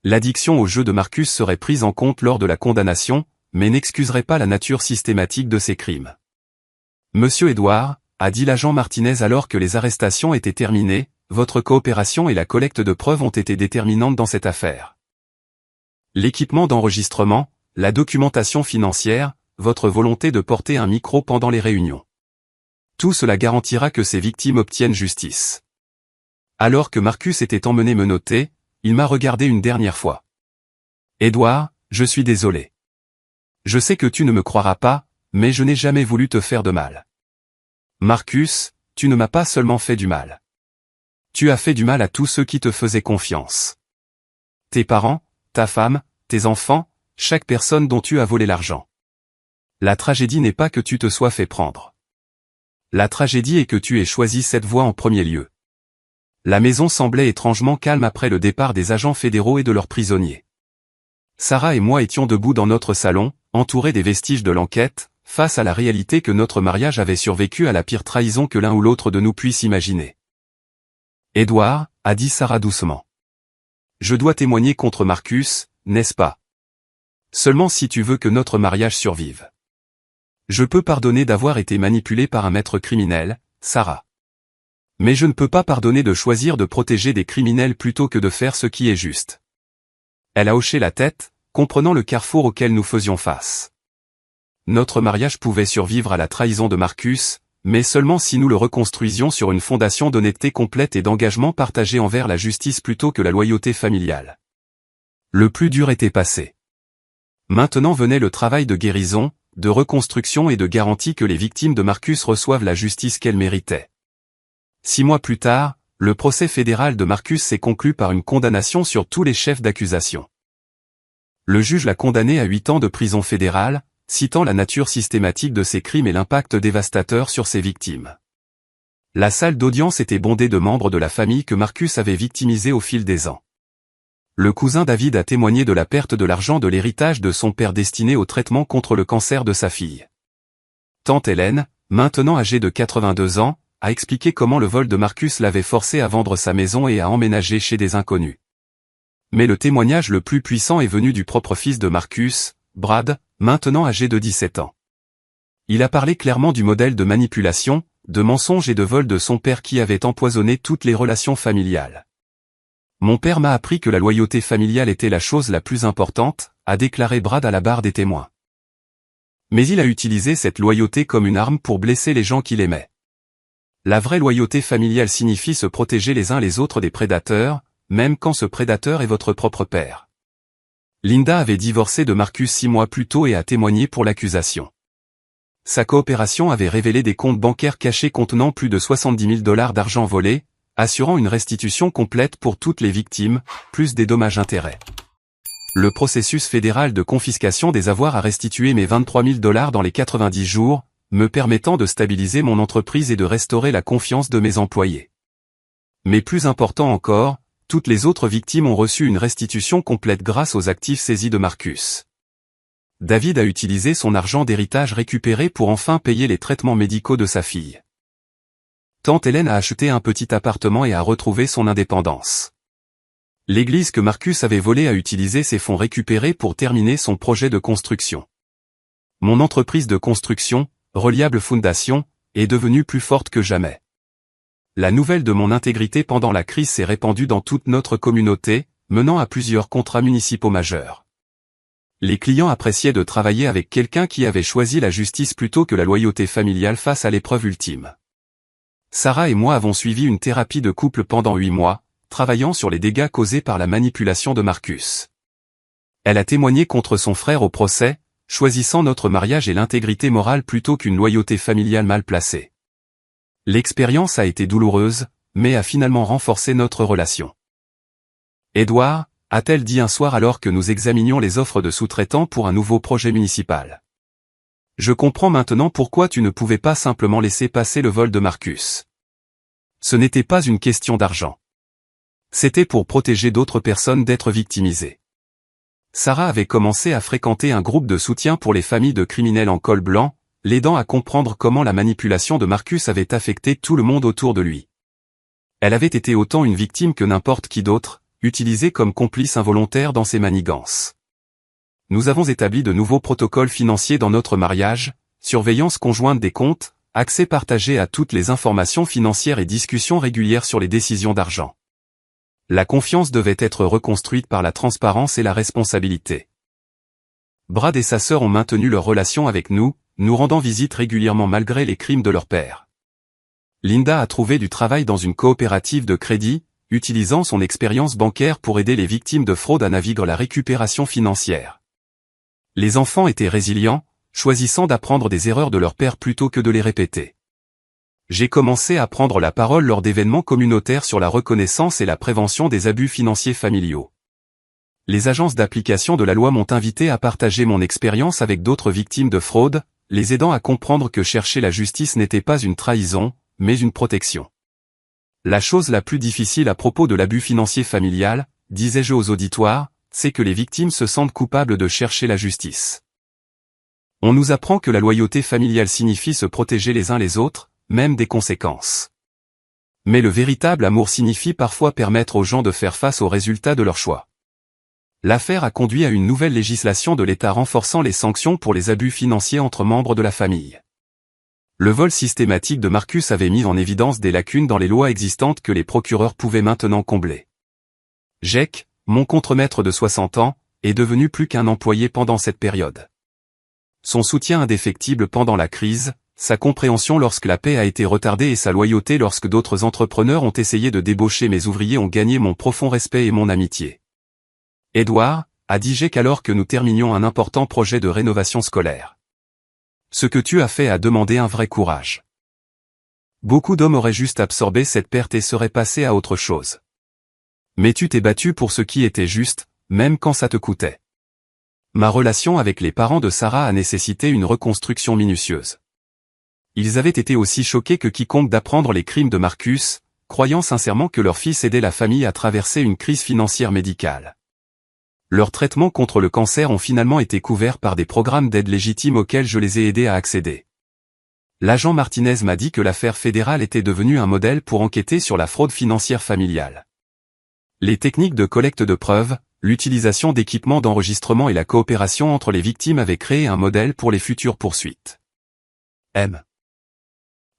L'addiction au jeu de Marcus serait prise en compte lors de la condamnation, mais n'excuserait pas la nature systématique de ces crimes. « Monsieur Édouard, » a dit l'agent Martinez alors que les arrestations étaient terminées, « votre coopération et la collecte de preuves ont été déterminantes dans cette affaire. L'équipement d'enregistrement, la documentation financière, votre volonté de porter un micro pendant les réunions. Tout cela garantira que ces victimes obtiennent justice. » Alors que Marcus était emmené menotté, il m'a regardé une dernière fois. « Édouard, je suis désolé. Je sais que tu ne me croiras pas, mais je n'ai jamais voulu te faire de mal. Marcus, tu ne m'as pas seulement fait du mal. Tu as fait du mal à tous ceux qui te faisaient confiance. Tes parents, ta femme, tes enfants, chaque personne dont tu as volé l'argent. La tragédie n'est pas que tu te sois fait prendre. La tragédie est que tu aies choisi cette voie en premier lieu. » La maison semblait étrangement calme après le départ des agents fédéraux et de leurs prisonniers. Sarah et moi étions debout dans notre salon, entourés des vestiges de l'enquête, face à la réalité que notre mariage avait survécu à la pire trahison que l'un ou l'autre de nous puisse imaginer. « Édouard, » a dit Sarah doucement. « Je dois témoigner contre Marcus, n'est-ce pas? Seulement si tu veux que notre mariage survive. Je peux pardonner d'avoir été manipulé par un maître criminel, Sarah. Mais je ne peux pas pardonner de choisir de protéger des criminels plutôt que de faire ce qui est juste. » Elle a hoché la tête, comprenant le carrefour auquel nous faisions face. Notre mariage pouvait survivre à la trahison de Marcus, mais seulement si nous le reconstruisions sur une fondation d'honnêteté complète et d'engagement partagé envers la justice plutôt que la loyauté familiale. Le plus dur était passé. Maintenant venait le travail de guérison, de reconstruction et de garantie que les victimes de Marcus reçoivent la justice qu'elles méritaient. 6 mois plus tard, le procès fédéral de Marcus s'est conclu par une condamnation sur tous les chefs d'accusation. Le juge l'a condamné à 8 ans de prison fédérale, citant la nature systématique de ces crimes et l'impact dévastateur sur ses victimes. La salle d'audience était bondée de membres de la famille que Marcus avait victimisés au fil des ans. Le cousin David a témoigné de la perte de l'argent de l'héritage de son père destiné au traitement contre le cancer de sa fille. Tante Hélène, maintenant âgée de 82 ans, a expliqué comment le vol de Marcus l'avait forcé à vendre sa maison et à emménager chez des inconnus. Mais le témoignage le plus puissant est venu du propre fils de Marcus, Brad, maintenant âgé de 17 ans. Il a parlé clairement du modèle de manipulation, de mensonge et de vol de son père qui avait empoisonné toutes les relations familiales. « Mon père m'a appris que la loyauté familiale était la chose la plus importante », a déclaré Brad à la barre des témoins. Mais il a utilisé cette loyauté comme une arme pour blesser les gens qu'il aimait. La vraie loyauté familiale signifie se protéger les uns les autres des prédateurs, même quand ce prédateur est votre propre père. Linda avait divorcé de Marcus 6 mois plus tôt et a témoigné pour l'accusation. Sa coopération avait révélé des comptes bancaires cachés contenant plus de 70 000 $ d'argent volé, assurant une restitution complète pour toutes les victimes, plus des dommages-intérêts. Le processus fédéral de confiscation des avoirs a restitué mes 23 000 $ dans les 90 jours, me permettant de stabiliser mon entreprise et de restaurer la confiance de mes employés. Mais plus important encore, toutes les autres victimes ont reçu une restitution complète grâce aux actifs saisis de Marcus. David a utilisé son argent d'héritage récupéré pour enfin payer les traitements médicaux de sa fille. Tante Hélène a acheté un petit appartement et a retrouvé son indépendance. L'église que Marcus avait volée a utilisé ses fonds récupérés pour terminer son projet de construction. Mon entreprise de construction, Reliable Foundation, est devenue plus forte que jamais. La nouvelle de mon intégrité pendant la crise s'est répandue dans toute notre communauté, menant à plusieurs contrats municipaux majeurs. Les clients appréciaient de travailler avec quelqu'un qui avait choisi la justice plutôt que la loyauté familiale face à l'épreuve ultime. Sarah et moi avons suivi une thérapie de couple pendant 8 mois, travaillant sur les dégâts causés par la manipulation de Marcus. Elle a témoigné contre son frère au procès, choisissant notre mariage et l'intégrité morale plutôt qu'une loyauté familiale mal placée. L'expérience a été douloureuse, mais a finalement renforcé notre relation. Edouard, a-t-elle dit un soir alors que nous examinions les offres de sous-traitants pour un nouveau projet municipal. Je comprends maintenant pourquoi tu ne pouvais pas simplement laisser passer le vol de Marcus. Ce n'était pas une question d'argent. C'était pour protéger d'autres personnes d'être victimisées. Sarah avait commencé à fréquenter un groupe de soutien pour les familles de criminels en col blanc, l'aidant à comprendre comment la manipulation de Marcus avait affecté tout le monde autour de lui. Elle avait été autant une victime que n'importe qui d'autre, utilisée comme complice involontaire dans ses manigances. Nous avons établi de nouveaux protocoles financiers dans notre mariage, surveillance conjointe des comptes, accès partagé à toutes les informations financières et discussions régulières sur les décisions d'argent. La confiance devait être reconstruite par la transparence et la responsabilité. Brad et sa sœur ont maintenu leur relation avec nous rendant visite régulièrement malgré les crimes de leur père. Linda a trouvé du travail dans une coopérative de crédit, utilisant son expérience bancaire pour aider les victimes de fraude à naviguer la récupération financière. Les enfants étaient résilients, choisissant d'apprendre des erreurs de leur père plutôt que de les répéter. J'ai commencé à prendre la parole lors d'événements communautaires sur la reconnaissance et la prévention des abus financiers familiaux. Les agences d'application de la loi m'ont invité à partager mon expérience avec d'autres victimes de fraude, les aidant à comprendre que chercher la justice n'était pas une trahison, mais une protection. La chose la plus difficile à propos de l'abus financier familial, disais-je aux auditoires, c'est que les victimes se sentent coupables de chercher la justice. On nous apprend que la loyauté familiale signifie se protéger les uns les autres, même des conséquences. Mais le véritable amour signifie parfois permettre aux gens de faire face aux résultats de leur choix. L'affaire a conduit à une nouvelle législation de l'État renforçant les sanctions pour les abus financiers entre membres de la famille. Le vol systématique de Marcus avait mis en évidence des lacunes dans les lois existantes que les procureurs pouvaient maintenant combler. Jake, mon contremaître de 60 ans, est devenu plus qu'un employé pendant cette période. Son soutien indéfectible pendant la crise, sa compréhension lorsque la paie a été retardée et sa loyauté lorsque d'autres entrepreneurs ont essayé de débaucher mes ouvriers ont gagné mon profond respect et mon amitié. Edouard, a dit Jake alors que nous terminions un important projet de rénovation scolaire. Ce que tu as fait a demandé un vrai courage. Beaucoup d'hommes auraient juste absorbé cette perte et seraient passés à autre chose. Mais tu t'es battu pour ce qui était juste, même quand ça te coûtait. Ma relation avec les parents de Sarah a nécessité une reconstruction minutieuse. Ils avaient été aussi choqués que quiconque d'apprendre les crimes de Marcus, croyant sincèrement que leur fils aidait la famille à traverser une crise financière médicale. Leurs traitements contre le cancer ont finalement été couverts par des programmes d'aide légitimes auxquels je les ai aidés à accéder. L'agent Martinez m'a dit que l'affaire fédérale était devenue un modèle pour enquêter sur la fraude financière familiale. Les techniques de collecte de preuves, l'utilisation d'équipements d'enregistrement et la coopération entre les victimes avaient créé un modèle pour les futures poursuites. M.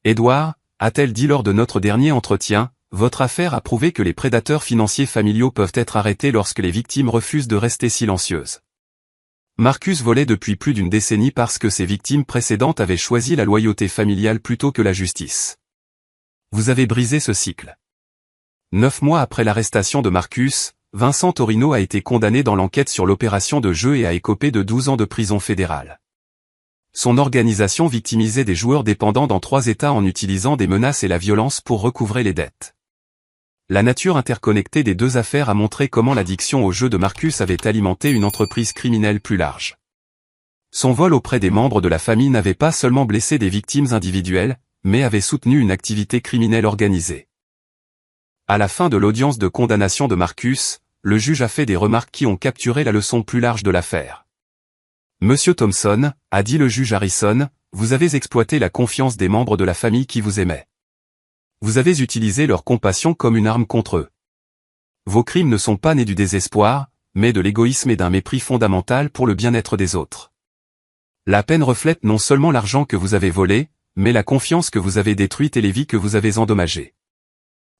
Edouard, a-t-elle dit lors de notre dernier entretien, votre affaire a prouvé que les prédateurs financiers familiaux peuvent être arrêtés lorsque les victimes refusent de rester silencieuses. Marcus volait depuis plus d'une décennie parce que ses victimes précédentes avaient choisi la loyauté familiale plutôt que la justice. Vous avez brisé ce cycle. 9 mois après l'arrestation de Marcus, Vincent Torino a été condamné dans l'enquête sur l'opération de jeu et a écopé de 12 ans de prison fédérale. Son organisation victimisait des joueurs dépendants dans 3 États en utilisant des menaces et la violence pour recouvrer les dettes. La nature interconnectée des 2 affaires a montré comment l'addiction au jeu de Marcus avait alimenté une entreprise criminelle plus large. Son vol auprès des membres de la famille n'avait pas seulement blessé des victimes individuelles, mais avait soutenu une activité criminelle organisée. À la fin de l'audience de condamnation de Marcus, le juge a fait des remarques qui ont capturé la leçon plus large de l'affaire. Monsieur Thompson, a dit le juge Harrison, vous avez exploité la confiance des membres de la famille qui vous aimaient. Vous avez utilisé leur compassion comme une arme contre eux. Vos crimes ne sont pas nés du désespoir, mais de l'égoïsme et d'un mépris fondamental pour le bien-être des autres. La peine reflète non seulement l'argent que vous avez volé, mais la confiance que vous avez détruite et les vies que vous avez endommagées.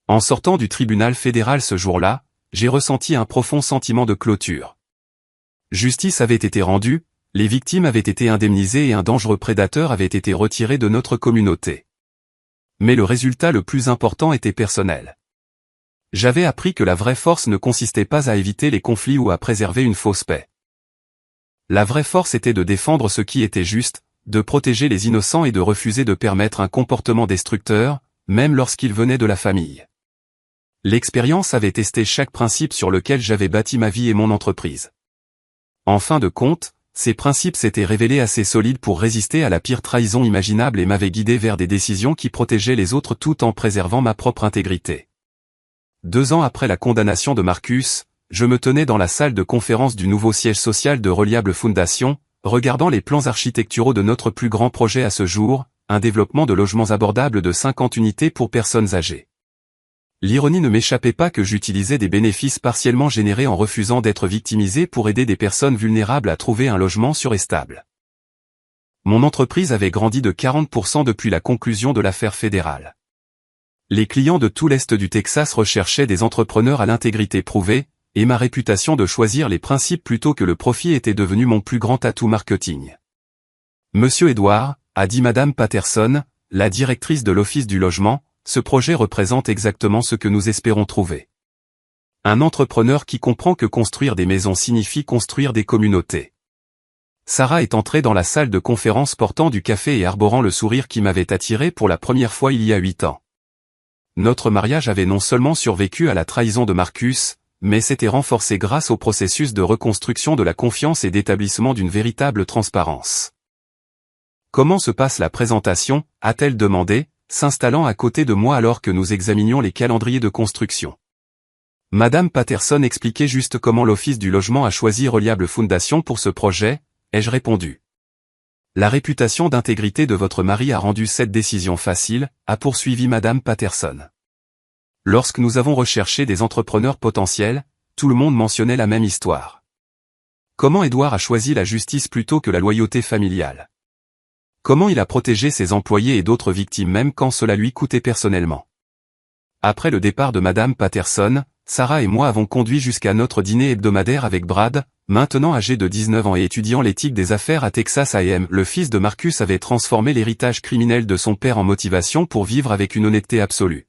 En sortant du tribunal fédéral ce jour-là, j'ai ressenti un profond sentiment de clôture. Justice avait été rendue, les victimes avaient été indemnisées et un dangereux prédateur avait été retiré de notre communauté. Mais le résultat le plus important était personnel. J'avais appris que la vraie force ne consistait pas à éviter les conflits ou à préserver une fausse paix. La vraie force était de défendre ce qui était juste, de protéger les innocents et de refuser de permettre un comportement destructeur, même lorsqu'il venait de la famille. L'expérience avait testé chaque principe sur lequel j'avais bâti ma vie et mon entreprise. En fin de compte, ces principes s'étaient révélés assez solides pour résister à la pire trahison imaginable et m'avaient guidé vers des décisions qui protégeaient les autres tout en préservant ma propre intégrité. 2 ans après la condamnation de Marcus, je me tenais dans la salle de conférence du nouveau siège social de Reliable Foundation, regardant les plans architecturaux de notre plus grand projet à ce jour, un développement de logements abordables de 50 unités pour personnes âgées. L'ironie ne m'échappait pas que j'utilisais des bénéfices partiellement générés en refusant d'être victimisé pour aider des personnes vulnérables à trouver un logement sûr et stable. Mon entreprise avait grandi de 40% depuis la conclusion de l'affaire fédérale. Les clients de tout l'Est du Texas recherchaient des entrepreneurs à l'intégrité prouvée, et ma réputation de choisir les principes plutôt que le profit était devenue mon plus grand atout marketing. Monsieur Edouard, a dit Madame Patterson, la directrice de l'Office du logement, ce projet représente exactement ce que nous espérons trouver. Un entrepreneur qui comprend que construire des maisons signifie construire des communautés. Sarah est entrée dans la salle de conférence portant du café et arborant le sourire qui m'avait attiré pour la première fois il y a 8 ans. Notre mariage avait non seulement survécu à la trahison de Marcus, mais s'était renforcé grâce au processus de reconstruction de la confiance et d'établissement d'une véritable transparence. Comment se passe la présentation, a-t-elle demandé, s'installant à côté de moi alors que nous examinions les calendriers de construction. Madame Patterson expliquait juste comment l'Office du logement a choisi Reliable Foundation pour ce projet, ai-je répondu. La réputation d'intégrité de votre mari a rendu cette décision facile, a poursuivi Madame Patterson. Lorsque nous avons recherché des entrepreneurs potentiels, tout le monde mentionnait la même histoire. Comment Edouard a choisi la justice plutôt que la loyauté familiale? Comment il a protégé ses employés et d'autres victimes même quand cela lui coûtait personnellement? Après le départ de Madame Patterson, Sarah et moi avons conduit jusqu'à notre dîner hebdomadaire avec Brad, maintenant âgé de 19 ans et étudiant l'éthique des affaires à Texas A&M. Le fils de Marcus avait transformé l'héritage criminel de son père en motivation pour vivre avec une honnêteté absolue.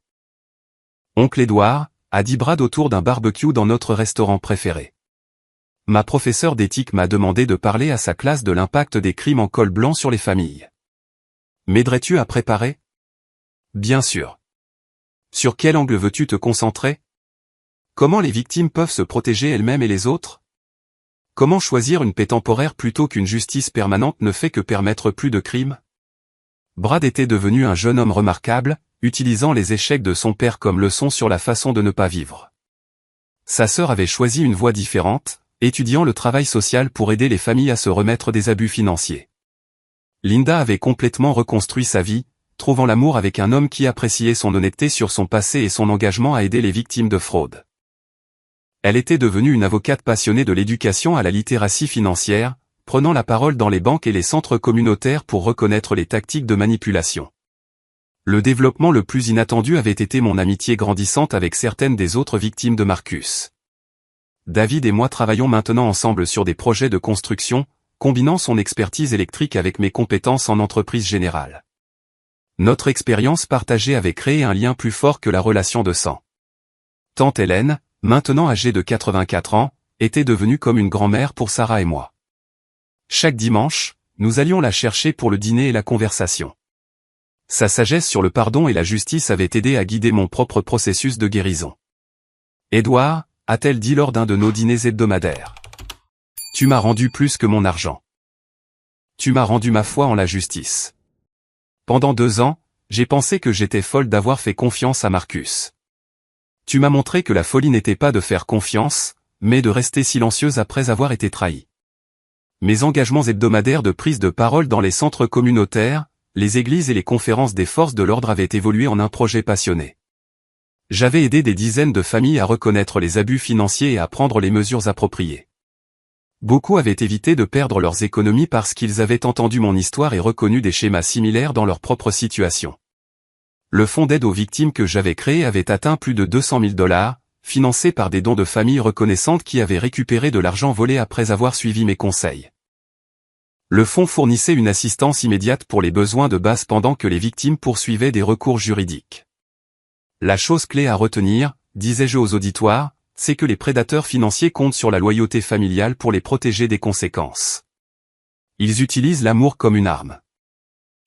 Oncle Edouard, a dit Brad autour d'un barbecue dans notre restaurant préféré. Ma professeure d'éthique m'a demandé de parler à sa classe de l'impact des crimes en col blanc sur les familles. M'aiderais-tu à préparer? Bien sûr. Sur quel angle veux-tu te concentrer? Comment les victimes peuvent se protéger elles-mêmes et les autres? Comment choisir une paix temporaire plutôt qu'une justice permanente ne fait que permettre plus de crimes? Brad était devenu un jeune homme remarquable, utilisant les échecs de son père comme leçon sur la façon de ne pas vivre. Sa sœur avait choisi une voie différente, étudiant le travail social pour aider les familles à se remettre des abus financiers. Linda avait complètement reconstruit sa vie, trouvant l'amour avec un homme qui appréciait son honnêteté sur son passé et son engagement à aider les victimes de fraude. Elle était devenue une avocate passionnée de l'éducation à la littératie financière, prenant la parole dans les banques et les centres communautaires pour reconnaître les tactiques de manipulation. Le développement le plus inattendu avait été mon amitié grandissante avec certaines des autres victimes de Marcus. David et moi travaillons maintenant ensemble sur des projets de construction, combinant son expertise électrique avec mes compétences en entreprise générale. Notre expérience partagée avait créé un lien plus fort que la relation de sang. Tante Hélène, maintenant âgée de 84 ans, était devenue comme une grand-mère pour Sarah et moi. Chaque dimanche, nous allions la chercher pour le dîner et la conversation. Sa sagesse sur le pardon et la justice avait aidé à guider mon propre processus de guérison. Edouard, a-t-elle dit lors d'un de nos dîners hebdomadaires. Tu m'as rendu plus que mon argent. Tu m'as rendu ma foi en la justice. Pendant 2 ans, j'ai pensé que j'étais folle d'avoir fait confiance à Marcus. Tu m'as montré que la folie n'était pas de faire confiance, mais de rester silencieuse après avoir été trahie. Mes engagements hebdomadaires de prise de parole dans les centres communautaires, les églises et les conférences des forces de l'ordre avaient évolué en un projet passionné. J'avais aidé des dizaines de familles à reconnaître les abus financiers et à prendre les mesures appropriées. Beaucoup avaient évité de perdre leurs économies parce qu'ils avaient entendu mon histoire et reconnu des schémas similaires dans leur propre situation. Le fonds d'aide aux victimes que j'avais créé avait atteint plus de 200 000 $, financé par des dons de familles reconnaissantes qui avaient récupéré de l'argent volé après avoir suivi mes conseils. Le fonds fournissait une assistance immédiate pour les besoins de base pendant que les victimes poursuivaient des recours juridiques. La chose clé à retenir, disais-je aux auditoires, c'est que les prédateurs financiers comptent sur la loyauté familiale pour les protéger des conséquences. Ils utilisent l'amour comme une arme.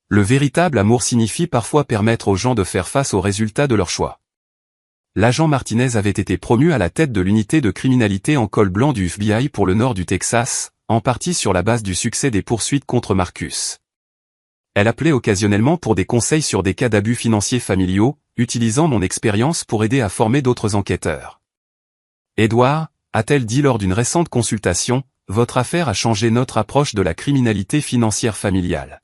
Le véritable amour signifie parfois permettre aux gens de faire face aux résultats de leur choix. L'agent Martinez avait été promu à la tête de l'unité de criminalité en col blanc du FBI pour le nord du Texas, en partie sur la base du succès des poursuites contre Marcus. Elle appelait occasionnellement pour des conseils sur des cas d'abus financiers familiaux, utilisant mon expérience pour aider à former d'autres enquêteurs. Edouard, a-t-elle dit lors d'une récente consultation, votre affaire a changé notre approche de la criminalité financière familiale.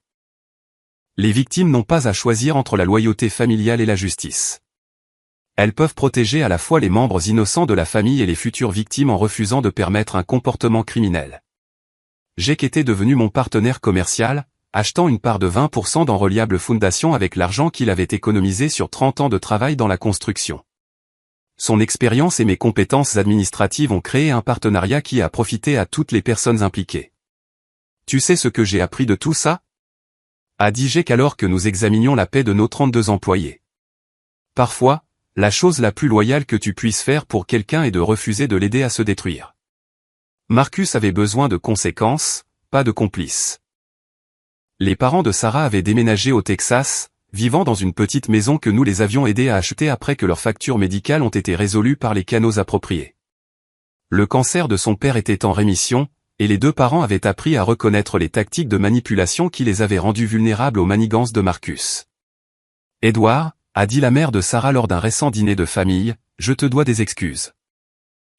Les victimes n'ont pas à choisir entre la loyauté familiale et la justice. Elles peuvent protéger à la fois les membres innocents de la famille et les futures victimes en refusant de permettre un comportement criminel. Jake était devenu mon partenaire commercial, achetant une part de 20% dans Reliable Foundation avec l'argent qu'il avait économisé sur 30 ans de travail dans la construction. Son expérience et mes compétences administratives ont créé un partenariat qui a profité à toutes les personnes impliquées. Tu sais ce que j'ai appris de tout ça? A dit Jake alors que nous examinions la paie de nos 32 employés. Parfois, la chose la plus loyale que tu puisses faire pour quelqu'un est de refuser de l'aider à se détruire. Marcus avait besoin de conséquences, pas de complices. Les parents de Sarah avaient déménagé au Texas, vivant dans une petite maison que nous les avions aidés à acheter après que leurs factures médicales ont été résolues par les canaux appropriés. Le cancer de son père était en rémission, et les 2 parents avaient appris à reconnaître les tactiques de manipulation qui les avaient rendus vulnérables aux manigances de Marcus. Edouard, a dit la mère de Sarah lors d'un récent dîner de famille, je te dois des excuses.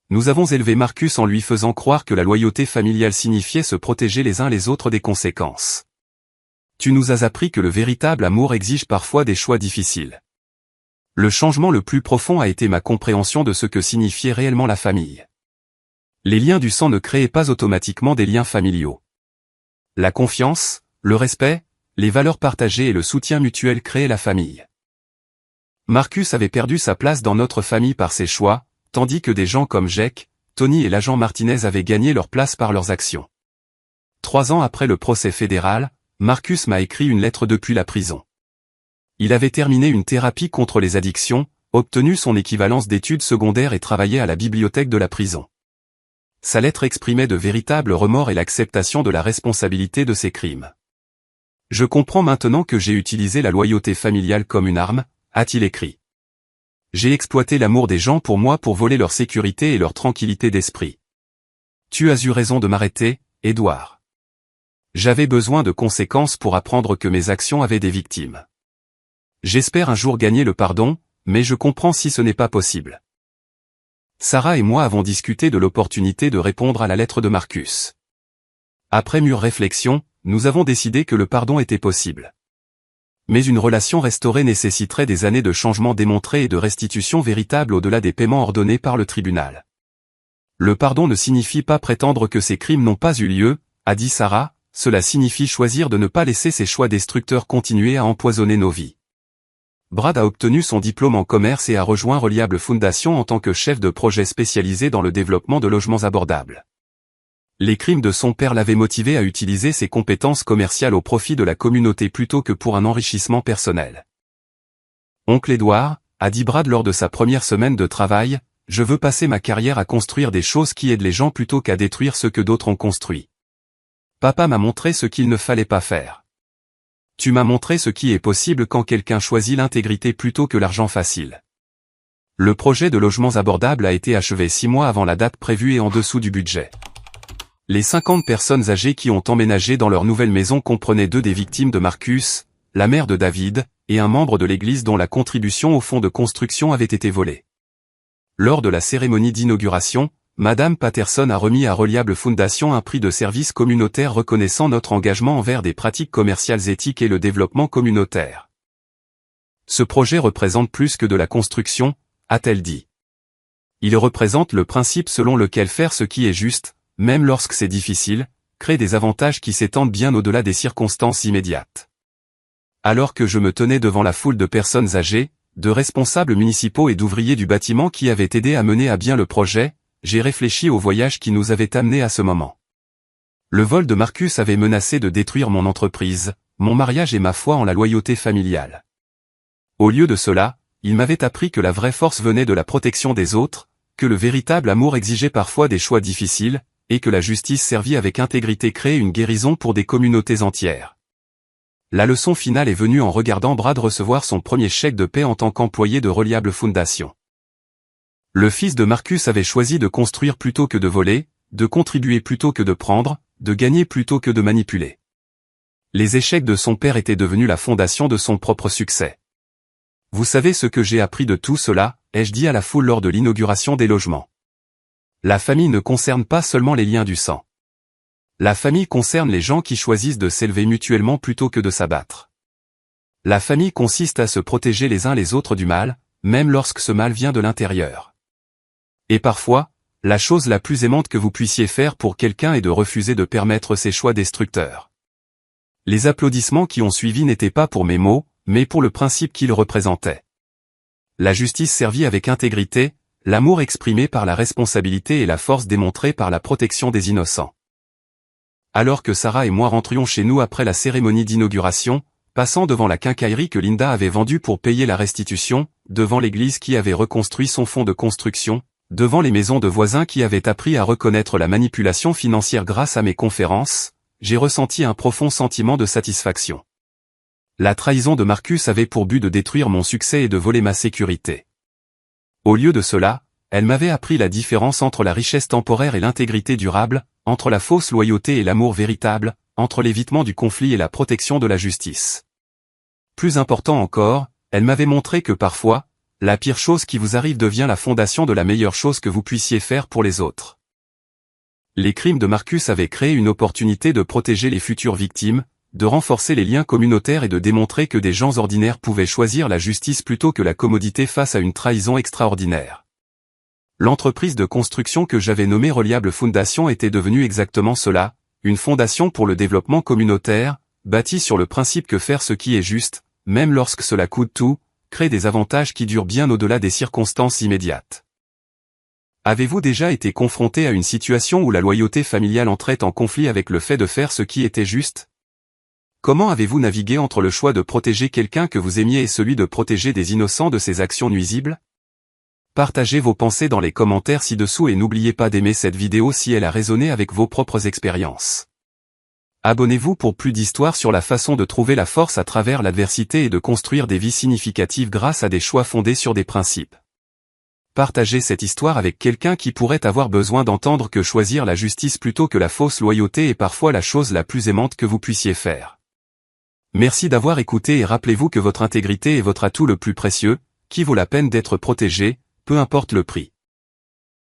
Nous avons élevé Marcus en lui faisant croire que la loyauté familiale signifiait se protéger les uns les autres des conséquences. Tu nous as appris que le véritable amour exige parfois des choix difficiles. Le changement le plus profond a été ma compréhension de ce que signifiait réellement la famille. Les liens du sang ne créaient pas automatiquement des liens familiaux. La confiance, le respect, les valeurs partagées et le soutien mutuel créaient la famille. Marcus avait perdu sa place dans notre famille par ses choix, tandis que des gens comme Jake, Tony et l'agent Martinez avaient gagné leur place par leurs actions. 3 ans après le procès fédéral, Marcus m'a écrit une lettre depuis la prison. Il avait terminé une thérapie contre les addictions, obtenu son équivalence d'études secondaires et travaillait à la bibliothèque de la prison. Sa lettre exprimait de véritables remords et l'acceptation de la responsabilité de ses crimes. Je comprends maintenant que j'ai utilisé la loyauté familiale comme une arme, a-t-il écrit. J'ai exploité l'amour des gens pour moi pour voler leur sécurité et leur tranquillité d'esprit. Tu as eu raison de m'arrêter, Edouard. J'avais besoin de conséquences pour apprendre que mes actions avaient des victimes. J'espère un jour gagner le pardon, mais je comprends si ce n'est pas possible. Sarah et moi avons discuté de l'opportunité de répondre à la lettre de Marcus. Après mûre réflexion, nous avons décidé que le pardon était possible. Mais une relation restaurée nécessiterait des années de changements démontrés et de restitution véritable au-delà des paiements ordonnés par le tribunal. Le pardon ne signifie pas prétendre que ces crimes n'ont pas eu lieu, a dit Sarah, cela signifie choisir de ne pas laisser ces choix destructeurs continuer à empoisonner nos vies. Brad a obtenu son diplôme en commerce et a rejoint Reliable Foundation en tant que chef de projet spécialisé dans le développement de logements abordables. Les crimes de son père l'avaient motivé à utiliser ses compétences commerciales au profit de la communauté plutôt que pour un enrichissement personnel. Oncle Edouard, a dit Brad lors de sa première semaine de travail, je veux passer ma carrière à construire des choses qui aident les gens plutôt qu'à détruire ce que d'autres ont construit. Papa m'a montré ce qu'il ne fallait pas faire. Tu m'as montré ce qui est possible quand quelqu'un choisit l'intégrité plutôt que l'argent facile. Le projet de logements abordables a été achevé 6 mois avant la date prévue et en dessous du budget. Les 50 personnes âgées qui ont emménagé dans leur nouvelle maison comprenaient 2 des victimes de Marcus, la mère de David, et un membre de l'église dont la contribution au fonds de construction avait été volée. Lors de la cérémonie d'inauguration, Madame Patterson a remis à Reliable Foundation un prix de service communautaire reconnaissant notre engagement envers des pratiques commerciales éthiques et le développement communautaire. Ce projet représente plus que de la construction, a-t-elle dit. Il représente le principe selon lequel faire ce qui est juste, même lorsque c'est difficile, crée des avantages qui s'étendent bien au-delà des circonstances immédiates. Alors que je me tenais devant la foule de personnes âgées, de responsables municipaux et d'ouvriers du bâtiment qui avaient aidé à mener à bien le projet, j'ai réfléchi au voyage qui nous avait amenés à ce moment. Le vol de Marcus avait menacé de détruire mon entreprise, mon mariage et ma foi en la loyauté familiale. Au lieu de cela, il m'avait appris que la vraie force venait de la protection des autres, que le véritable amour exigeait parfois des choix difficiles, et que la justice servie avec intégrité créait une guérison pour des communautés entières. La leçon finale est venue en regardant Brad recevoir son premier chèque de paie en tant qu'employé de Reliable Foundation. Le fils de Marcus avait choisi de construire plutôt que de voler, de contribuer plutôt que de prendre, de gagner plutôt que de manipuler. Les échecs de son père étaient devenus la fondation de son propre succès. Vous savez ce que j'ai appris de tout cela, ai-je dit à la foule lors de l'inauguration des logements. La famille ne concerne pas seulement les liens du sang. La famille concerne les gens qui choisissent de s'élever mutuellement plutôt que de s'abattre. La famille consiste à se protéger les uns les autres du mal, même lorsque ce mal vient de l'intérieur. Et parfois, la chose la plus aimante que vous puissiez faire pour quelqu'un est de refuser de permettre ses choix destructeurs. Les applaudissements qui ont suivi n'étaient pas pour mes mots, mais pour le principe qu'ils représentaient. La justice servie avec intégrité, l'amour exprimé par la responsabilité et la force démontrée par la protection des innocents. Alors que Sarah et moi rentrions chez nous après la cérémonie d'inauguration, passant devant la quincaillerie que Linda avait vendue pour payer la restitution, devant l'église qui avait reconstruit son fonds de construction, devant les maisons de voisins qui avaient appris à reconnaître la manipulation financière grâce à mes conférences, j'ai ressenti un profond sentiment de satisfaction. La trahison de Marcus avait pour but de détruire mon succès et de voler ma sécurité. Au lieu de cela, elle m'avait appris la différence entre la richesse temporaire et l'intégrité durable, entre la fausse loyauté et l'amour véritable, entre l'évitement du conflit et la protection de la justice. Plus important encore, elle m'avait montré que parfois, la pire chose qui vous arrive devient la fondation de la meilleure chose que vous puissiez faire pour les autres. Les crimes de Marcus avaient créé une opportunité de protéger les futures victimes, de renforcer les liens communautaires et de démontrer que des gens ordinaires pouvaient choisir la justice plutôt que la commodité face à une trahison extraordinaire. L'entreprise de construction que j'avais nommée Reliable Foundation était devenue exactement cela, une fondation pour le développement communautaire, bâtie sur le principe que faire ce qui est juste, même lorsque cela coûte tout, crée des avantages qui durent bien au-delà des circonstances immédiates. Avez-vous déjà été confronté à une situation où la loyauté familiale entrait en conflit avec le fait de faire ce qui était juste ? Comment avez-vous navigué entre le choix de protéger quelqu'un que vous aimiez et celui de protéger des innocents de ses actions nuisibles ? Partagez vos pensées dans les commentaires ci-dessous et n'oubliez pas d'aimer cette vidéo si elle a résonné avec vos propres expériences. Abonnez-vous pour plus d'histoires sur la façon de trouver la force à travers l'adversité et de construire des vies significatives grâce à des choix fondés sur des principes. Partagez cette histoire avec quelqu'un qui pourrait avoir besoin d'entendre que choisir la justice plutôt que la fausse loyauté est parfois la chose la plus aimante que vous puissiez faire. Merci d'avoir écouté et rappelez-vous que votre intégrité est votre atout le plus précieux, qui vaut la peine d'être protégé, peu importe le prix.